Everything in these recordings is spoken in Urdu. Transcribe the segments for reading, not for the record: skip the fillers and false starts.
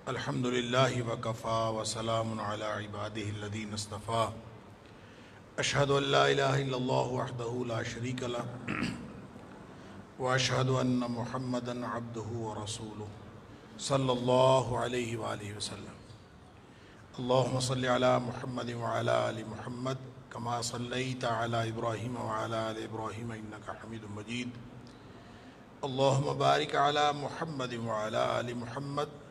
الحمد للہ وکفا وسلام علی عبادہ الذین اصطفیٰ اشہد ان لا الہ الا اللہ وحدہ لا شریک لہ واشہد ان محمدا عبدہ ورسولہ صلی اللہ علیہ وآلہ وسلم اللہم صلی علی محمد وعلی آل محمد کما صلیت علی ابراہیم وعلی آل ابراہیم انک حمید مجید اللہم بارک علی محمد وعلی آل محمد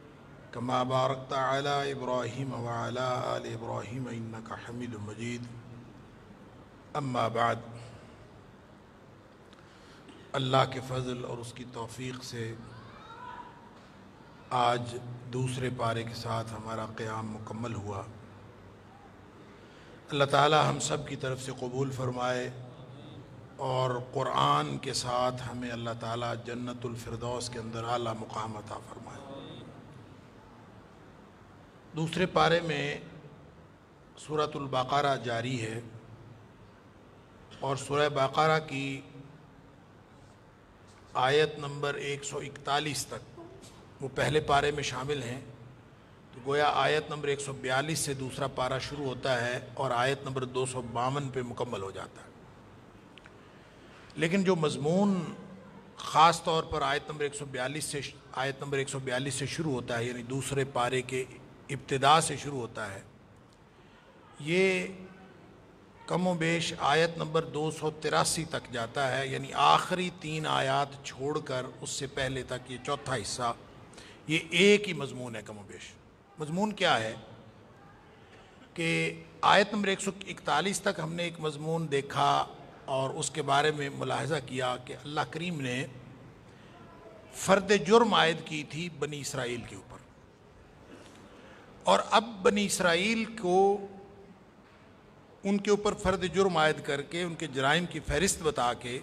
کما بارکت علی ابراہیم وعلی آل ابراہیم انک حمید مجید اما بعد اللہ کے فضل اور اس کی توفیق سے آج دوسرے پارے کے ساتھ ہمارا قیام مکمل ہوا۔ اللہ تعالی ہم سب کی طرف سے قبول فرمائے اور قرآن کے ساتھ ہمیں اللہ تعالی جنت الفردوس کے اندر اعلیٰ مقام عطا فرمائے۔ دوسرے پارے میں سورۃ البقرہ جاری ہے اور سورہ بقرہ کی آیت نمبر 141 تک وہ پہلے پارے میں شامل ہیں، تو گویا آیت نمبر 142 سے دوسرا پارہ شروع ہوتا ہے اور آیت نمبر 252 پہ مکمل ہو جاتا ہے۔ لیکن جو مضمون خاص طور پر آیت نمبر 142 سے شروع ہوتا ہے، یعنی دوسرے پارے کے ابتدا سے شروع ہوتا ہے، یہ کم و بیش آیت نمبر 283 تک جاتا ہے، یعنی آخری 3 آیات چھوڑ کر اس سے پہلے تک یہ چوتھا حصہ یہ ایک ہی مضمون ہے۔ کم و بیش مضمون کیا ہے کہ آیت نمبر 141 تک ہم نے ایک مضمون دیکھا اور اس کے بارے میں ملاحظہ کیا کہ اللہ کریم نے فرد جرم عائد کی تھی بنی اسرائیل کے اوپر، اور اب بنی اسرائیل کو ان کے اوپر فرد جرم عائد کر کے ان کے جرائم کی فہرست بتا کے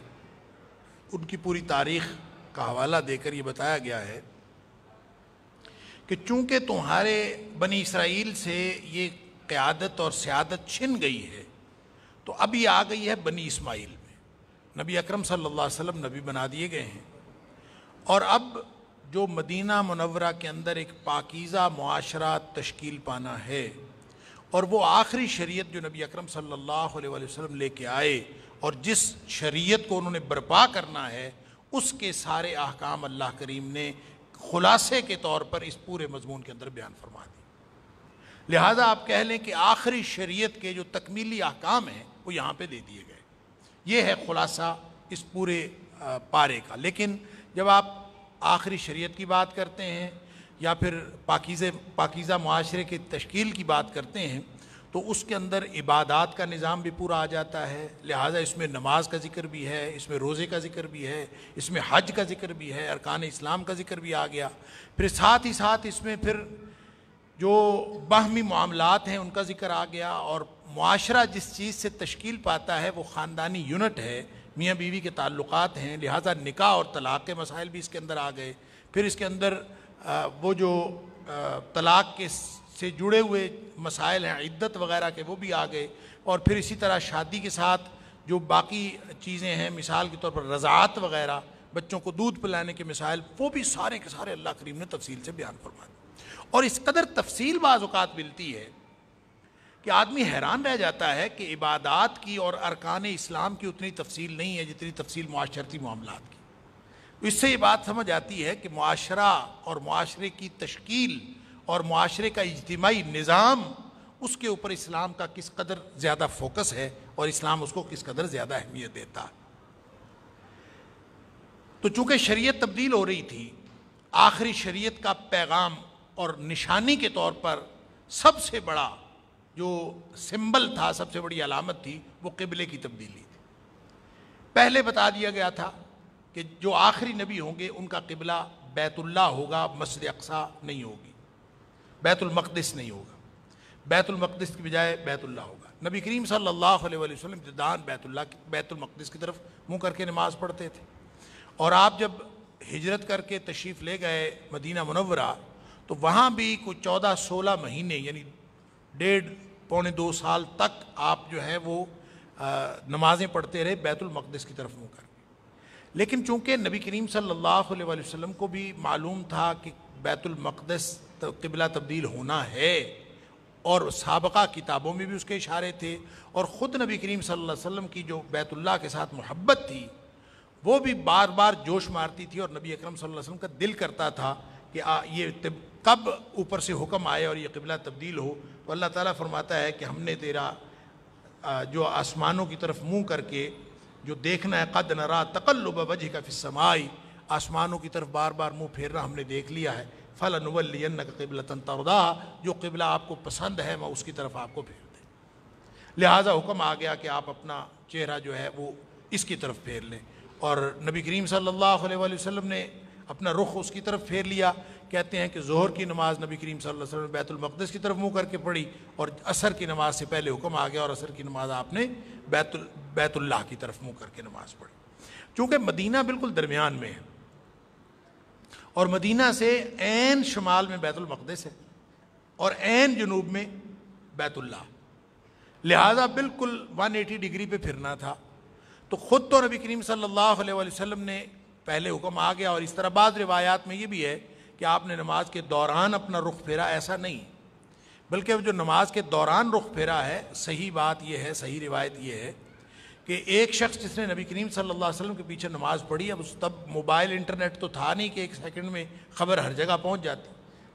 ان کی پوری تاریخ کا حوالہ دے کر یہ بتایا گیا ہے کہ چونکہ تمہارے بنی اسرائیل سے یہ قیادت اور سیادت چھن گئی ہے تو اب یہ آ گئی ہے بنی اسماعیل میں۔ نبی اکرم صلی اللہ علیہ وسلم نبی بنا دیے گئے ہیں، اور اب جو مدینہ منورہ کے اندر ایک پاکیزہ معاشرہ تشکیل پانا ہے، اور وہ آخری شریعت جو نبی اکرم صلی اللہ علیہ وسلم لے کے آئے اور جس شریعت کو انہوں نے برپا کرنا ہے، اس کے سارے احکام اللہ کریم نے خلاصے کے طور پر اس پورے مضمون کے اندر بیان فرما دی۔ لہٰذا آپ کہہ لیں کہ آخری شریعت کے جو تکمیلی احکام ہیں وہ یہاں پہ دے دیے گئے۔ یہ ہے خلاصہ اس پورے پارے کا۔ لیکن جب آپ آخری شریعت کی بات کرتے ہیں یا پھر پاکیزہ معاشرے کی تشکیل کی بات کرتے ہیں تو اس کے اندر عبادات کا نظام بھی پورا آ جاتا ہے، لہٰذا اس میں نماز کا ذکر بھی ہے، اس میں روزے کا ذکر بھی ہے، اس میں حج کا ذکر بھی ہے، ارکان اسلام کا ذکر بھی آ گیا، پھر ساتھ ہی ساتھ اس میں پھر جو باہمی معاملات ہیں ان کا ذکر آ گیا، اور معاشرہ جس چیز سے تشکیل پاتا ہے وہ خاندانی یونٹ ہے، میاں بیوی کے تعلقات ہیں، لہٰذا نکاح اور طلاق کے مسائل بھی اس کے اندر آ گئے، پھر اس کے اندر وہ جو طلاق کے سے جڑے ہوئے مسائل ہیں عدت وغیرہ کے وہ بھی آ گئے، اور پھر اسی طرح شادی کے ساتھ جو باقی چیزیں ہیں، مثال کے طور پر رضاعت وغیرہ، بچوں کو دودھ پلانے کے مسائل، وہ بھی سارے کے سارے اللہ کریم نے تفصیل سے بیان فرما دی۔ اور اس قدر تفصیل بعض اوقات ملتی ہے کہ آدمی حیران رہ جاتا ہے کہ عبادات کی اور ارکان اسلام کی اتنی تفصیل نہیں ہے جتنی تفصیل معاشرتی معاملات کی۔ اس سے یہ بات سمجھ آتی ہے کہ معاشرہ اور معاشرے کی تشکیل اور معاشرے کا اجتماعی نظام، اس کے اوپر اسلام کا کس قدر زیادہ فوکس ہے اور اسلام اس کو کس قدر زیادہ اہمیت دیتا ہے۔ تو چونکہ شریعت تبدیل ہو رہی تھی، آخری شریعت کا پیغام اور نشانی کے طور پر سب سے بڑا جو سمبل تھا، سب سے بڑی علامت تھی، وہ قبلے کی تبدیلی تھی۔ پہلے بتا دیا گیا تھا کہ جو آخری نبی ہوں گے ان کا قبلہ بیت اللہ ہوگا، مسجد اقصیٰ نہیں ہوگی، بیت المقدس نہیں ہوگا، بیت المقدس کی بجائے بیت اللہ ہوگا۔ نبی کریم صلی اللہ علیہ وسلم ابتداءً بیت المقدس کی طرف منہ کر کے نماز پڑھتے تھے، اور آپ جب ہجرت کر کے تشریف لے گئے مدینہ منورہ تو وہاں بھی کچھ 14-16 مہینے یعنی 1.5-2 سال تک آپ جو ہے وہ نمازیں پڑھتے رہے بیت المقدس کی طرف منہ کر کے۔ لیکن چونکہ نبی کریم صلی اللہ علیہ وسلم کو بھی معلوم تھا کہ بیت المقدس قبلہ تبدیل ہونا ہے، اور سابقہ کتابوں میں بھی اس کے اشارے تھے، اور خود نبی کریم صلی اللہ علیہ وسلم کی جو بیت اللہ کے ساتھ محبت تھی وہ بھی بار بار جوش مارتی تھی، اور نبی اکرم صلی اللہ علیہ وسلم کا دل کرتا تھا کہ یہ کب اوپر سے حکم آئے اور یہ قبلہ تبدیل ہو۔ تو اللہ تعالیٰ فرماتا ہے کہ ہم نے تیرا جو آسمانوں کی طرف منہ کر کے جو دیکھنا ہے، قد نرا تقلب وجہک فی السماء، آسمانوں کی طرف بار بار منہ پھیرنا ہم نے دیکھ لیا ہے، فَلَنُوَلِّيَنَّكَ قِبْلَةً تَرْضَاهَا، جو قبلہ آپ کو پسند ہے میں اس کی طرف آپ کو پھیر دیں۔ لہٰذا حکم آ گیا کہ آپ اپنا چہرہ جو ہے وہ اس کی طرف پھیر لیں، اور نبی کریم صلی اللہ علیہ وآلہ وسلم نے اپنا رخ اس کی طرف پھیر لیا۔ کہتے ہیں کہ ظہر کی نماز نبی کریم صلی اللہ علیہ وسلم نے بیت المقدس کی طرف منہ کر کے پڑھی، اور عصر کی نماز سے پہلے حکم آ گیا اور عصر کی نماز آپ نے بیت اللہ کی طرف منہ کر کے نماز پڑھی۔ چونکہ مدینہ بالکل درمیان میں ہے، اور مدینہ سے عین شمال میں بیت المقدس ہے اور عین جنوب میں بیت اللہ، لہٰذا بالکل 180 ڈگری پہ پھرنا تھا۔ تو خود تو نبی کریم صلی اللہ علیہ وآلہ وسلم نے پہلے حکم آ گیا، اور اس طرح بعض روایات میں یہ بھی ہے کہ آپ نے نماز کے دوران اپنا رخ پھیرا، ایسا نہیں، بلکہ جو نماز کے دوران رخ پھیرا ہے، صحیح بات یہ ہے، صحیح روایت یہ ہے کہ ایک شخص جس نے نبی کریم صلی اللہ علیہ وسلم کے پیچھے نماز پڑھی، اب تب موبائل انٹرنیٹ تو تھا نہیں کہ ایک سیکنڈ میں خبر ہر جگہ پہنچ جاتی،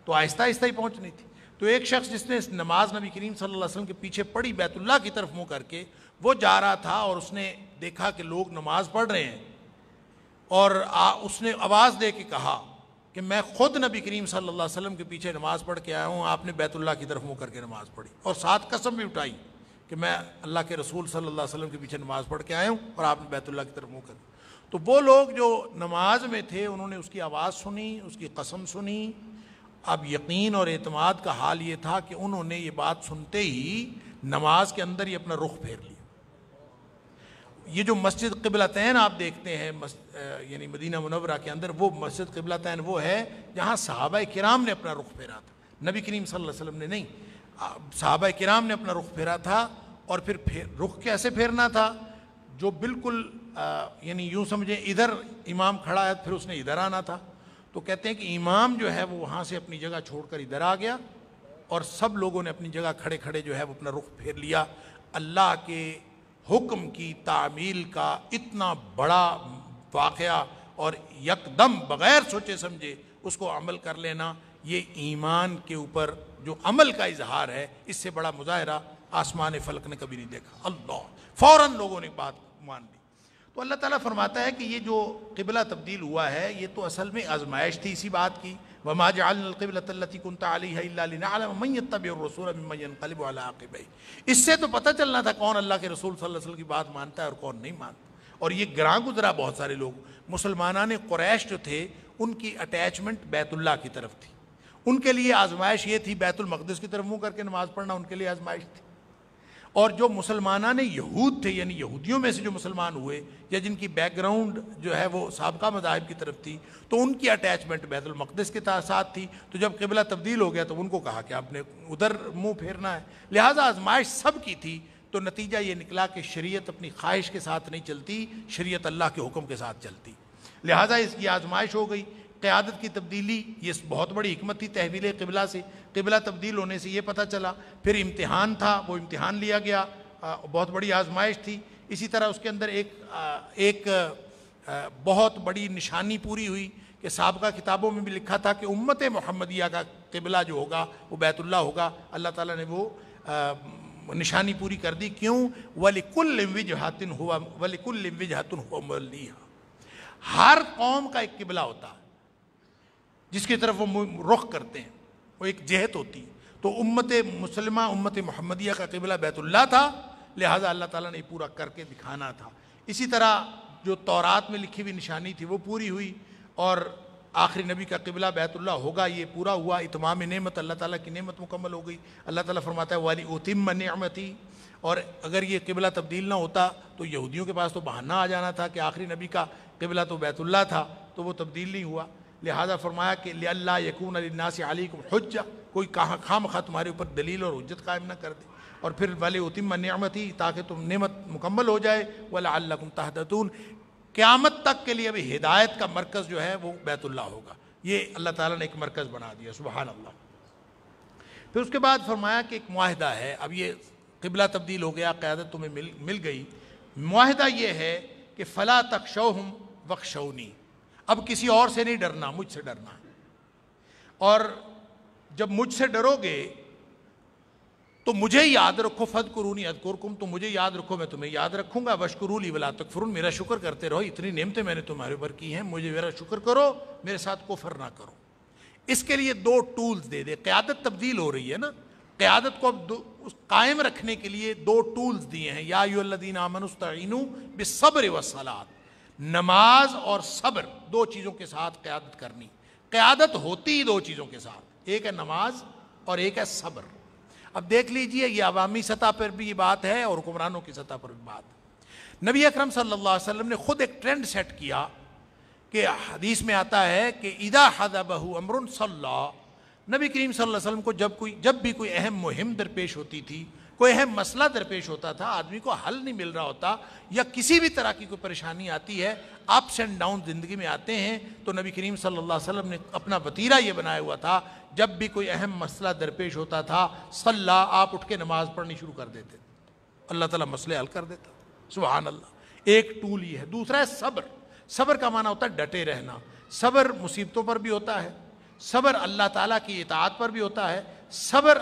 تو آہستہ آہستہ ہی پہنچنی تھی۔ تو ایک شخص جس نے نماز نبی کریم صلی اللہ علیہ وسلم کے پیچھے پڑھی بیت اللہ کی طرف منہ کر کے، وہ جا رہا تھا اور اس نے دیکھا کہ لوگ نماز پڑھ رہے ہیں، اور اس نے آواز دے کے کہا کہ میں خود نبی کریم صلی اللہ علیہ وسلم کے پیچھے نماز پڑھ کے آیا ہوں، آپ نے بیت اللہ کی طرف منہ کر کے نماز پڑھی، اور ساتھ قسم بھی اٹھائی کہ میں اللہ کے رسول صلی اللہ علیہ وسلم کے پیچھے نماز پڑھ کے آیا ہوں اور آپ نے بیت اللہ کی طرف منہ کر۔ تو وہ لوگ جو نماز میں تھے انہوں نے اس کی آواز سنی، اس کی قسم سنی۔ اب یقین اور اعتماد کا حال یہ تھا کہ انہوں نے یہ بات سنتے ہی نماز کے اندر ہی اپنا رخ پھیر لیا۔ یہ جو مسجد قبلتین آپ دیکھتے ہیں یعنی مدینہ منورہ کے اندر، وہ مسجد قبلتین وہ ہے جہاں صحابہ کرام نے اپنا رخ پھیرا تھا، نبی کریم صلی اللہ علیہ وسلم نے نہیں، صحابہ کرام نے اپنا رخ پھیرا تھا۔ اور پھر رخ کیسے پھیرنا تھا؟ جو بالکل یعنی یوں سمجھیں ادھر امام کھڑا ہے پھر اس نے ادھر آنا تھا۔ تو کہتے ہیں کہ امام جو ہے وہ وہاں سے اپنی جگہ چھوڑ کر ادھر آ گیا، اور سب لوگوں نے اپنی جگہ کھڑے کھڑے جو ہے وہ اپنا رخ پھیر لیا۔ اللہ کے حکم کی تعمیل کا اتنا بڑا واقعہ، اور یکدم بغیر سوچے سمجھے اس کو عمل کر لینا، یہ ایمان کے اوپر جو عمل کا اظہار ہے، اس سے بڑا مظاہرہ آسمان فلک نے کبھی نہیں دیکھا۔ اللہ، فوراً لوگوں نے بات مان لی۔ تو اللہ تعالیٰ فرماتا ہے کہ یہ جو قبلہ تبدیل ہوا ہے یہ تو اصل میں آزمائش تھی اسی بات کی، وَمَا جَعَلْنَا الْقِبْلَةَ الَّتِي كُنْتَ عَلَيْهَا إِلَّا لِنَعْلَمَ مَن يَتَّبِعُ الرَّسُولَ مِمَّن يَنقَلِبُ عَلَىٰ عَقِبَيْهِ۔ اس سے تو پتہ چلنا تھا کون اللہ کے رسول صلی اللہ علیہ وسلم کی بات مانتا ہے اور کون نہیں مانتا۔ اور یہ گراں گزرا، بہت سارے لوگ مسلمانان قریش جو تھے ان کی اٹیچمنٹ بیت اللہ کی طرف تھی، ان کے لیے آزمائش یہ تھی، بیت المقدس کی طرف منہ کر کے نماز پڑھنا ان کے لیے آزمائش تھی۔ اور جو مسلمانان یہود تھے، یعنی یہودیوں میں سے جو مسلمان ہوئے یا جن کی بیک گراؤنڈ جو ہے وہ سابقہ مذاہب کی طرف تھی، تو ان کی اٹیچمنٹ بیت المقدس کے ساتھ تھی۔ تو جب قبلہ تبدیل ہو گیا تو ان کو کہا کہ آپ نے ادھر منہ پھیرنا ہے، لہٰذا آزمائش سب کی تھی۔ تو نتیجہ یہ نکلا کہ شریعت اپنی خواہش کے ساتھ نہیں چلتی، شریعت اللہ کے حکم کے ساتھ چلتی، لہٰذا اس کی آزمائش ہو گئی۔ قیادت کی تبدیلی یہ بہت بڑی حکمت تھی تحویل قبلہ سے، قبلہ تبدیل ہونے سے یہ پتہ چلا۔ پھر امتحان تھا، وہ امتحان لیا گیا، بہت بڑی آزمائش تھی۔ اسی طرح اس کے اندر ایک بہت بڑی نشانی پوری ہوئی کہ سابقہ کتابوں میں بھی لکھا تھا کہ امت محمدیہ کا قبلہ جو ہوگا وہ بیت اللہ ہوگا، اللہ تعالیٰ نے وہ نشانی پوری کر دی۔ کیوں؟ وَلِكُلِّ وِجْهَةٍ هُوَ مُوَلِّيهَا، ہر قوم کا ایک قبلہ ہوتا ہے جس کی طرف وہ رخ کرتے ہیں، وہ ایک جہت ہوتی ہے۔ تو امت مسلمہ، امت محمدیہ کا قبلہ بیت اللہ تھا، لہٰذا اللہ تعالیٰ نے پورا کر کے دکھانا تھا۔ اسی طرح جو تورات میں لکھی ہوئی نشانی تھی وہ پوری ہوئی، اور آخری نبی کا قبلہ بیت اللہ ہوگا، یہ پورا ہوا۔ اتمام نعمت، اللہ تعالیٰ کی نعمت مکمل ہو گئی۔ اللہ تعالیٰ فرماتا ہے وَلِأُتِمَّ نِعْمَتِي، اور اگر یہ قبلہ تبدیل نہ ہوتا تو یہودیوں کے پاس تو بہانہ آ جانا تھا کہ آخری نبی کا قبلہ تو بیت اللہ تھا، تو وہ تبدیل نہیں ہوا۔ لہٰذا فرمایا کہ لِأَلَّا يَكُونَ لِلنَّاسِ عَلَيْكُمْ حُجَّةٌ، کوئی خواہ تمہارے اوپر دلیل اور حجت قائم نہ کر دے۔ اور پھر وَلِأُتِمَّ نِعْمَتِي، تاکہ تم نعمت مکمل ہو جائے، وَلَعَلَّكُمْ تَهْتَدُونَ، قیامت تک کے لیے ابھی ہدایت کا مرکز جو ہے وہ بیت اللہ ہوگا۔ یہ اللہ تعالیٰ نے ایک مرکز بنا دیا، سبحان اللہ۔ پھر اس کے بعد فرمایا کہ ایک معاہدہ ہے، اب یہ قبلہ تبدیل ہو گیا، قیادت تمہیں مل گئی، معاہدہ یہ ہے کہ فلا تخشوہم واخشونی، اب کسی اور سے نہیں ڈرنا، مجھ سے ڈرنا ہے، اور جب مجھ سے ڈرو گے تو مجھے یاد رکھو، فاذکرونی اذکرکم، تو مجھے یاد رکھو میں تمہیں یاد رکھوں گا، واشکروا لی ولا تکفرون، میرا شکر کرتے رہو، اتنی نعمتیں میں نے تمہارے اوپر کی ہیں، مجھے میرا شکر کرو، میرے ساتھ کفر نہ کرو۔ اس کے لیے دو ٹولز دے، قیادت تبدیل ہو رہی ہے نا، قیادت کو اب قائم رکھنے کے لیے دو ٹولز دیے ہیں، یا ایھا الذین آمنوا استعینوا بالصبر والصلاۃ، نماز اور صبر، دو چیزوں کے ساتھ قیادت کرنی۔ قیادت ہوتی ہی دو چیزوں کے ساتھ، ایک ہے نماز اور ایک ہے صبر۔ اب دیکھ لیجئے یہ عوامی سطح پر بھی یہ بات ہے اور حکمرانوں کی سطح پر بھی بات ہے۔ نبی اکرم صلی اللہ علیہ وسلم نے خود ایک ٹرینڈ سیٹ کیا کہ حدیث میں آتا ہے کہ اذا حضبہ امر صلی، نبی کریم صلی اللہ علیہ وسلم کو جب بھی کوئی اہم مہم درپیش ہوتی تھی، کوئی اہم مسئلہ درپیش ہوتا تھا، آدمی کو حل نہیں مل رہا ہوتا، یا کسی بھی طرح کی کوئی پریشانی آتی ہے، اپس اینڈ ڈاؤن زندگی میں آتے ہیں، تو نبی کریم صلی اللہ علیہ وسلم نے اپنا وتیرہ یہ بنایا ہوا تھا، جب بھی کوئی اہم مسئلہ درپیش ہوتا تھا، صلی، آپ اٹھ کے نماز پڑھنی شروع کر دیتے، اللہ تعالیٰ مسئلے حل کر دیتا، سبحان اللہ۔ ایک ٹول یہ ہے۔ دوسرا ہے صبر۔ صبر کا معنی ہوتا ہے ڈٹے رہنا، صبر مصیبتوں پر بھی ہوتا ہے، صبر اللہ تعالیٰ کی اطاعت پر بھی ہوتا ہے، صبر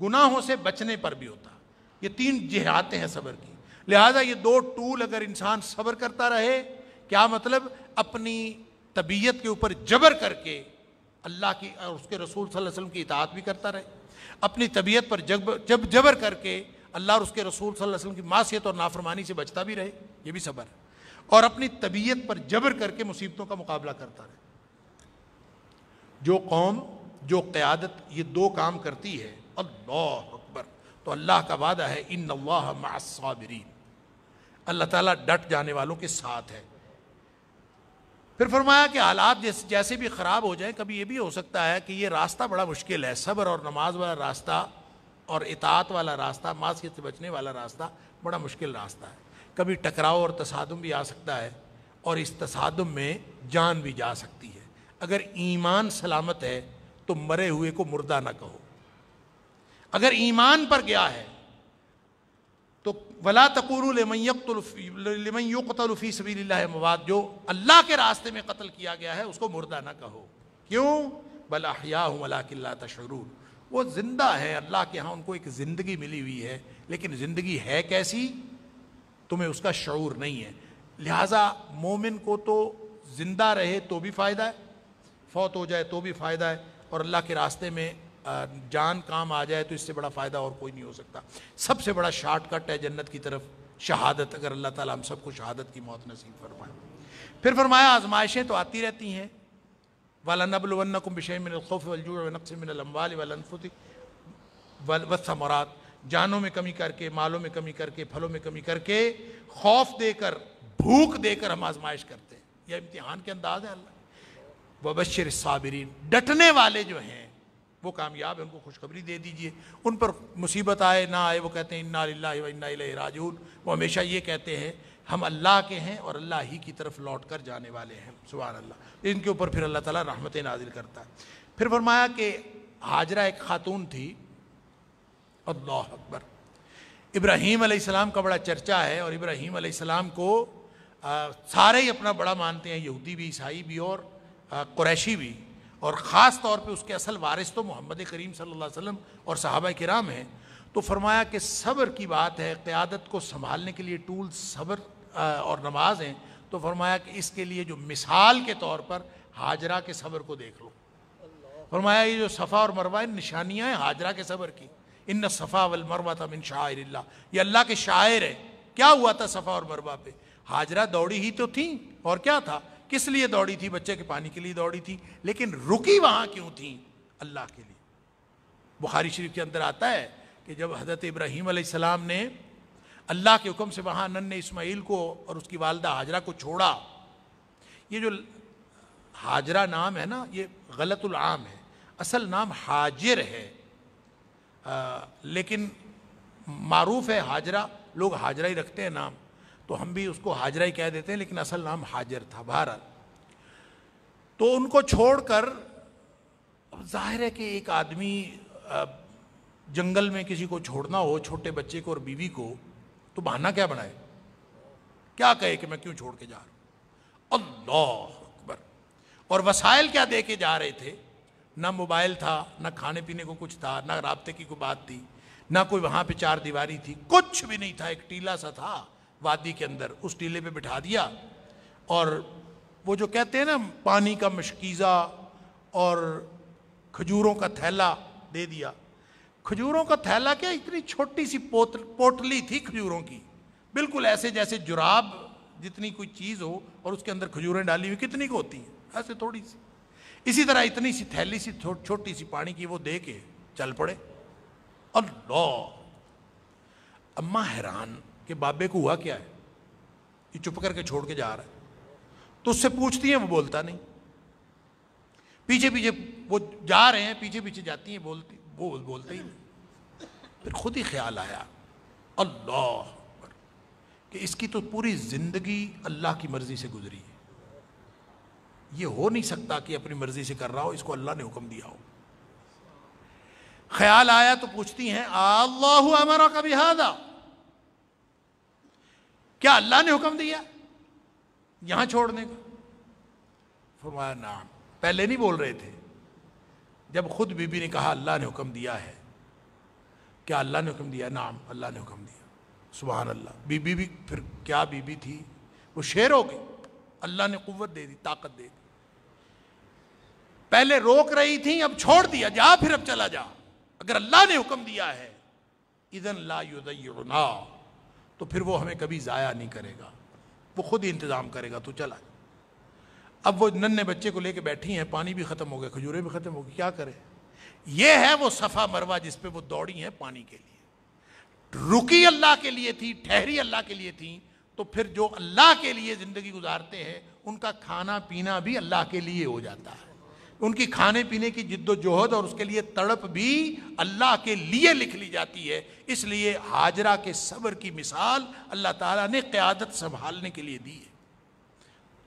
گناہوں سے بچنے پر بھی ہوتا ہے، یہ تین جہاتیں ہیں صبر کی۔ لہٰذا یہ دو ٹول اگر انسان صبر کرتا رہے، کیا مطلب؟ اپنی طبیعت کے اوپر جبر کر کے اللہ کی اور اس کے رسول صلی اللہ علیہ وسلم کی اطاعت بھی کرتا رہے، اپنی طبیعت پر جبر کر کے اللہ اور اس کے رسول صلی اللہ علیہ وسلم کی معصیت اور نافرمانی سے بچتا بھی رہے، یہ بھی صبر ہے، اور اپنی طبیعت پر جبر کر کے مصیبتوں کا مقابلہ کرتا رہے۔ جو قوم، جو قیادت یہ دو کام کرتی ہے، اللہ اکبر، تو اللہ کا وعدہ ہے ان اللہ مع الصابرین، اللہ تعالیٰ ڈٹ جانے والوں کے ساتھ ہے۔ پھر فرمایا کہ حالات جیسے بھی خراب ہو جائیں، کبھی یہ بھی ہو سکتا ہے کہ یہ راستہ بڑا مشکل ہے، صبر اور نماز والا راستہ اور اطاعت والا راستہ، معصیت سے بچنے والا راستہ بڑا مشکل راستہ ہے، کبھی ٹکراؤ اور تصادم بھی آ سکتا ہے، اور اس تصادم میں جان بھی جا سکتی ہے۔ اگر ایمان سلامت ہے تو مرے ہوئے کو مردہ نہ کہو، اگر ایمان پر گیا ہے تو وَلَا تَقُولُوا لِمَنْ يُقْتَلُ فِي سَبِيلِ اللَّهِ اموات، جو اللہ کے راستے میں قتل کیا گیا ہے اس کو مردہ نہ کہو، کیوں؟ بل احیاء ولیکن لا تشعرون، وہ زندہ ہیں، اللہ کے ہاں ان کو ایک زندگی ملی ہوئی ہے، لیکن زندگی ہے کیسی تمہیں اس کا شعور نہیں ہے۔ لہٰذا مومن کو تو زندہ رہے تو بھی فائدہ ہے، فوت ہو جائے تو بھی فائدہ ہے، اور اللہ کے راستے میں جان کام آ جائے تو اس سے بڑا فائدہ اور کوئی نہیں ہو سکتا۔ سب سے بڑا شارٹ کٹ ہے جنت کی طرف شہادت، اگر اللہ تعالیٰ ہم سب کو شہادت کی موت نصیب فرمائے۔ پھر فرمایا آزمائشیں تو آتی رہتی ہیں، وَلَنَبْلُوَنَّكُمْ بِشَيْءٍ مِّنَ الْخَوْفِ وَالْجُوعِ وَنَقْصٍ مِّنَ الْأَمْوَالِ وَالْأَنفُسِ وَالثَّمَرَاتِ، جانوں میں کمی کر کے، مالوں میں کمی کر کے، پھلوں میں کمی کر کے، خوف دے کر، بھوک دے کر ہم آزمائش کرتے ہیں، یہ امتحان کے انداز ہے اللہ۔ وَبَشِّرِ الصَّابِرِينَ، ڈٹنے والے جو ہیں وہ کامیاب ہیں، ان کو خوشخبری دے دیجئے، ان پر مصیبت آئے نہ آئے وہ کہتے ہیں اِنَّا لِلَّهِ وَإِنَّا إِلَيْهِ راجعون، وہ ہمیشہ یہ کہتے ہیں ہم اللہ کے ہیں اور اللہ ہی کی طرف لوٹ کر جانے والے ہیں، سبحان اللہ۔ ان کے اوپر پھر اللہ تعالیٰ رحمتیں نازل کرتا ہے۔ پھر فرمایا کہ ہاجرہ ایک خاتون تھی، اللہ اکبر، ابراہیم علیہ السلام کا بڑا چرچا ہے، اور ابراہیم علیہ السلام کو سارے ہی اپنا بڑا مانتے ہیں، یہودی بھی، عیسائی بھی اور قریشی بھی، اور خاص طور پہ اس کے اصل وارث تو محمد کریم صلی اللہ علیہ وسلم اور صحابہ کرام ہیں۔ تو فرمایا کہ صبر کی بات ہے، قیادت کو سنبھالنے کے لیے ٹول صبر اور نماز ہیں، تو فرمایا کہ اس کے لیے جو مثال کے طور پر ہاجرہ کے صبر کو دیکھ لو۔ فرمایا یہ جو صفا اور مروہ نشانیاں ہیں ہاجرہ کے صبر کی، ان الصفا والمروہ من شعائر اللہ، یہ اللہ کے شاعر ہے۔ کیا ہوا تھا صفا اور مروہ پہ؟ ہاجرہ دوڑی ہی تو تھیں، اور کیا تھا، کس لیے دوڑی تھی؟ بچے کے پانی کے لیے دوڑی تھی، لیکن رکی وہاں کیوں تھیں؟ اللہ کے لیے۔ بخاری شریف کے اندر آتا ہے کہ جب حضرت ابراہیم علیہ السلام نے اللہ کے حکم سے وہاں ننھے اسماعیل کو اور اس کی والدہ ہاجرہ کو چھوڑا، یہ جو ہاجرہ نام ہے نا، یہ غلط العام ہے، اصل نام حاجر ہے، لیکن معروف ہے ہاجرہ، لوگ ہاجرہ ہی رکھتے ہیں نام، تو ہم بھی اس کو ہاجرہ ہی کہہ دیتے ہیں، لیکن اصل نام حاجر تھا۔ بہرحال تو ان کو چھوڑ کر ظاہر ہے کہ ایک آدمی جنگل میں کسی کو چھوڑنا ہو، چھوٹے بچے کو اور بیوی کو، تو بہانہ کیا بنائے، کیا کہے کہ میں کیوں چھوڑ کے جا رہا ہوں؟ اللہ اکبر! اور وسائل کیا دے کے جا رہے تھے؟ نہ موبائل تھا، نہ کھانے پینے کو کچھ تھا، نہ رابطے کی کوئی بات تھی، نہ کوئی وہاں پہ چار دیواری تھی، کچھ بھی نہیں تھا. ایک ٹیلا سا تھا وادی کے اندر، اس ٹیلے پہ بٹھا دیا اور وہ جو کہتے ہیں نا پانی کا مشکیزہ اور کھجوروں کا تھیلا دے دیا. کھجوروں کا تھیلا کیا، اتنی چھوٹی سی پوٹلی تھی کھجوروں کی، بالکل ایسے جیسے جراب جتنی کوئی چیز ہو اور اس کے اندر کھجوریں ڈالی ہوئی کتنی کو ہوتی ہیں، ایسے تھوڑی سی. اسی طرح اتنی سی تھیلی سی چھوٹی سی پانی کی وہ دے کے چل پڑے. اللہ! اماں حیران کہ بابے کو ہوا کیا ہے، یہ چپ کر کے چھوڑ کے جا رہا ہے. تو اس سے پوچھتی ہیں، وہ بولتا نہیں. پیچھے پیچھے وہ جا رہے ہیں، پیچھے پیچھے جاتی ہیں، وہ بولتے ہی نہیں. پھر خود ہی خیال آیا اللہ اکبر کہ اس کی تو پوری زندگی اللہ کی مرضی سے گزری ہے، یہ ہو نہیں سکتا کہ اپنی مرضی سے کر رہا ہو، اس کو اللہ نے حکم دیا ہو. خیال آیا تو پوچھتی ہیں اللہ امرک بہذا، کیا اللہ نے حکم دیا یہاں چھوڑنے کا؟ فرمایا نعم. پہلے نہیں بول رہے تھے، جب خود بی بی نے کہا اللہ نے حکم دیا ہے. کیا اللہ نے حکم دیا؟ نعم اللہ نے حکم دیا. سبحان اللہ. بی بی بھی پھر کیا بی بی تھی، وہ شیر ہو گئی. اللہ نے قوت دے دی، طاقت دے دی. پہلے روک رہی تھی، اب چھوڑ دیا، جا پھر اب چلا جا. اگر اللہ نے حکم دیا ہے اذن لا یضیعنا، تو پھر وہ ہمیں کبھی ضائع نہیں کرے گا، وہ خود ہی انتظام کرے گا، تو چلا. اب وہ ننھے بچے کو لے کے بیٹھی ہیں، پانی بھی ختم ہو گیا، کھجوریں بھی ختم ہو گئی، کیا کرے؟ یہ ہے وہ صفا مروہ جس پہ وہ دوڑی ہیں پانی کے لیے. رکی اللہ کے لیے تھی، ٹھہری اللہ کے لیے تھی. تو پھر جو اللہ کے لیے زندگی گزارتے ہیں ان کا کھانا پینا بھی اللہ کے لیے ہو جاتا ہے. ان کی کھانے پینے کی جد و جہد اور اس کے لیے تڑپ بھی اللہ کے لیے لکھ لی جاتی ہے. اس لیے ہاجرہ کے صبر کی مثال اللہ تعالیٰ نے قیادت سنبھالنے کے لیے دی ہے،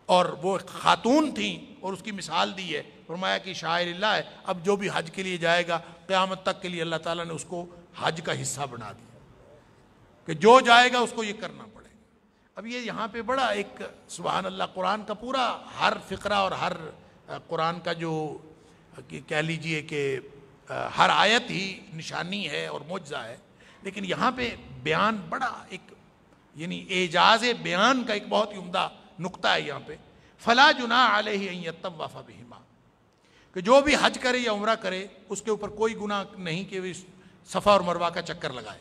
اور وہ خاتون تھیں اور اس کی مثال دی ہے. فرمایا کہ شاعر اللہ ہے، اب جو بھی حج کے لیے جائے گا قیامت تک کے لیے اللہ تعالیٰ نے اس کو حج کا حصہ بنا دیا کہ جو جائے گا اس کو یہ کرنا پڑے گا. اب یہ یہاں پہ بڑا ایک سبحان اللہ، قرآن کا پورا ہر فقرہ اور ہر قرآن کا جو کہہ لیجئے کہ ہر آیت ہی نشانی ہے اور معجزہ ہے. لیکن یہاں پہ بیان بڑا ایک یعنی اعجاز بیان کا ایک بہت ہی عمدہ نقطہ ہے یہاں پہ. فلا جناح علیہ ان یطوف بہما، کہ جو بھی حج کرے یا عمرہ کرے اس کے اوپر کوئی گناہ نہیں کہ وہ صفا اور مروہ کا چکر لگائے.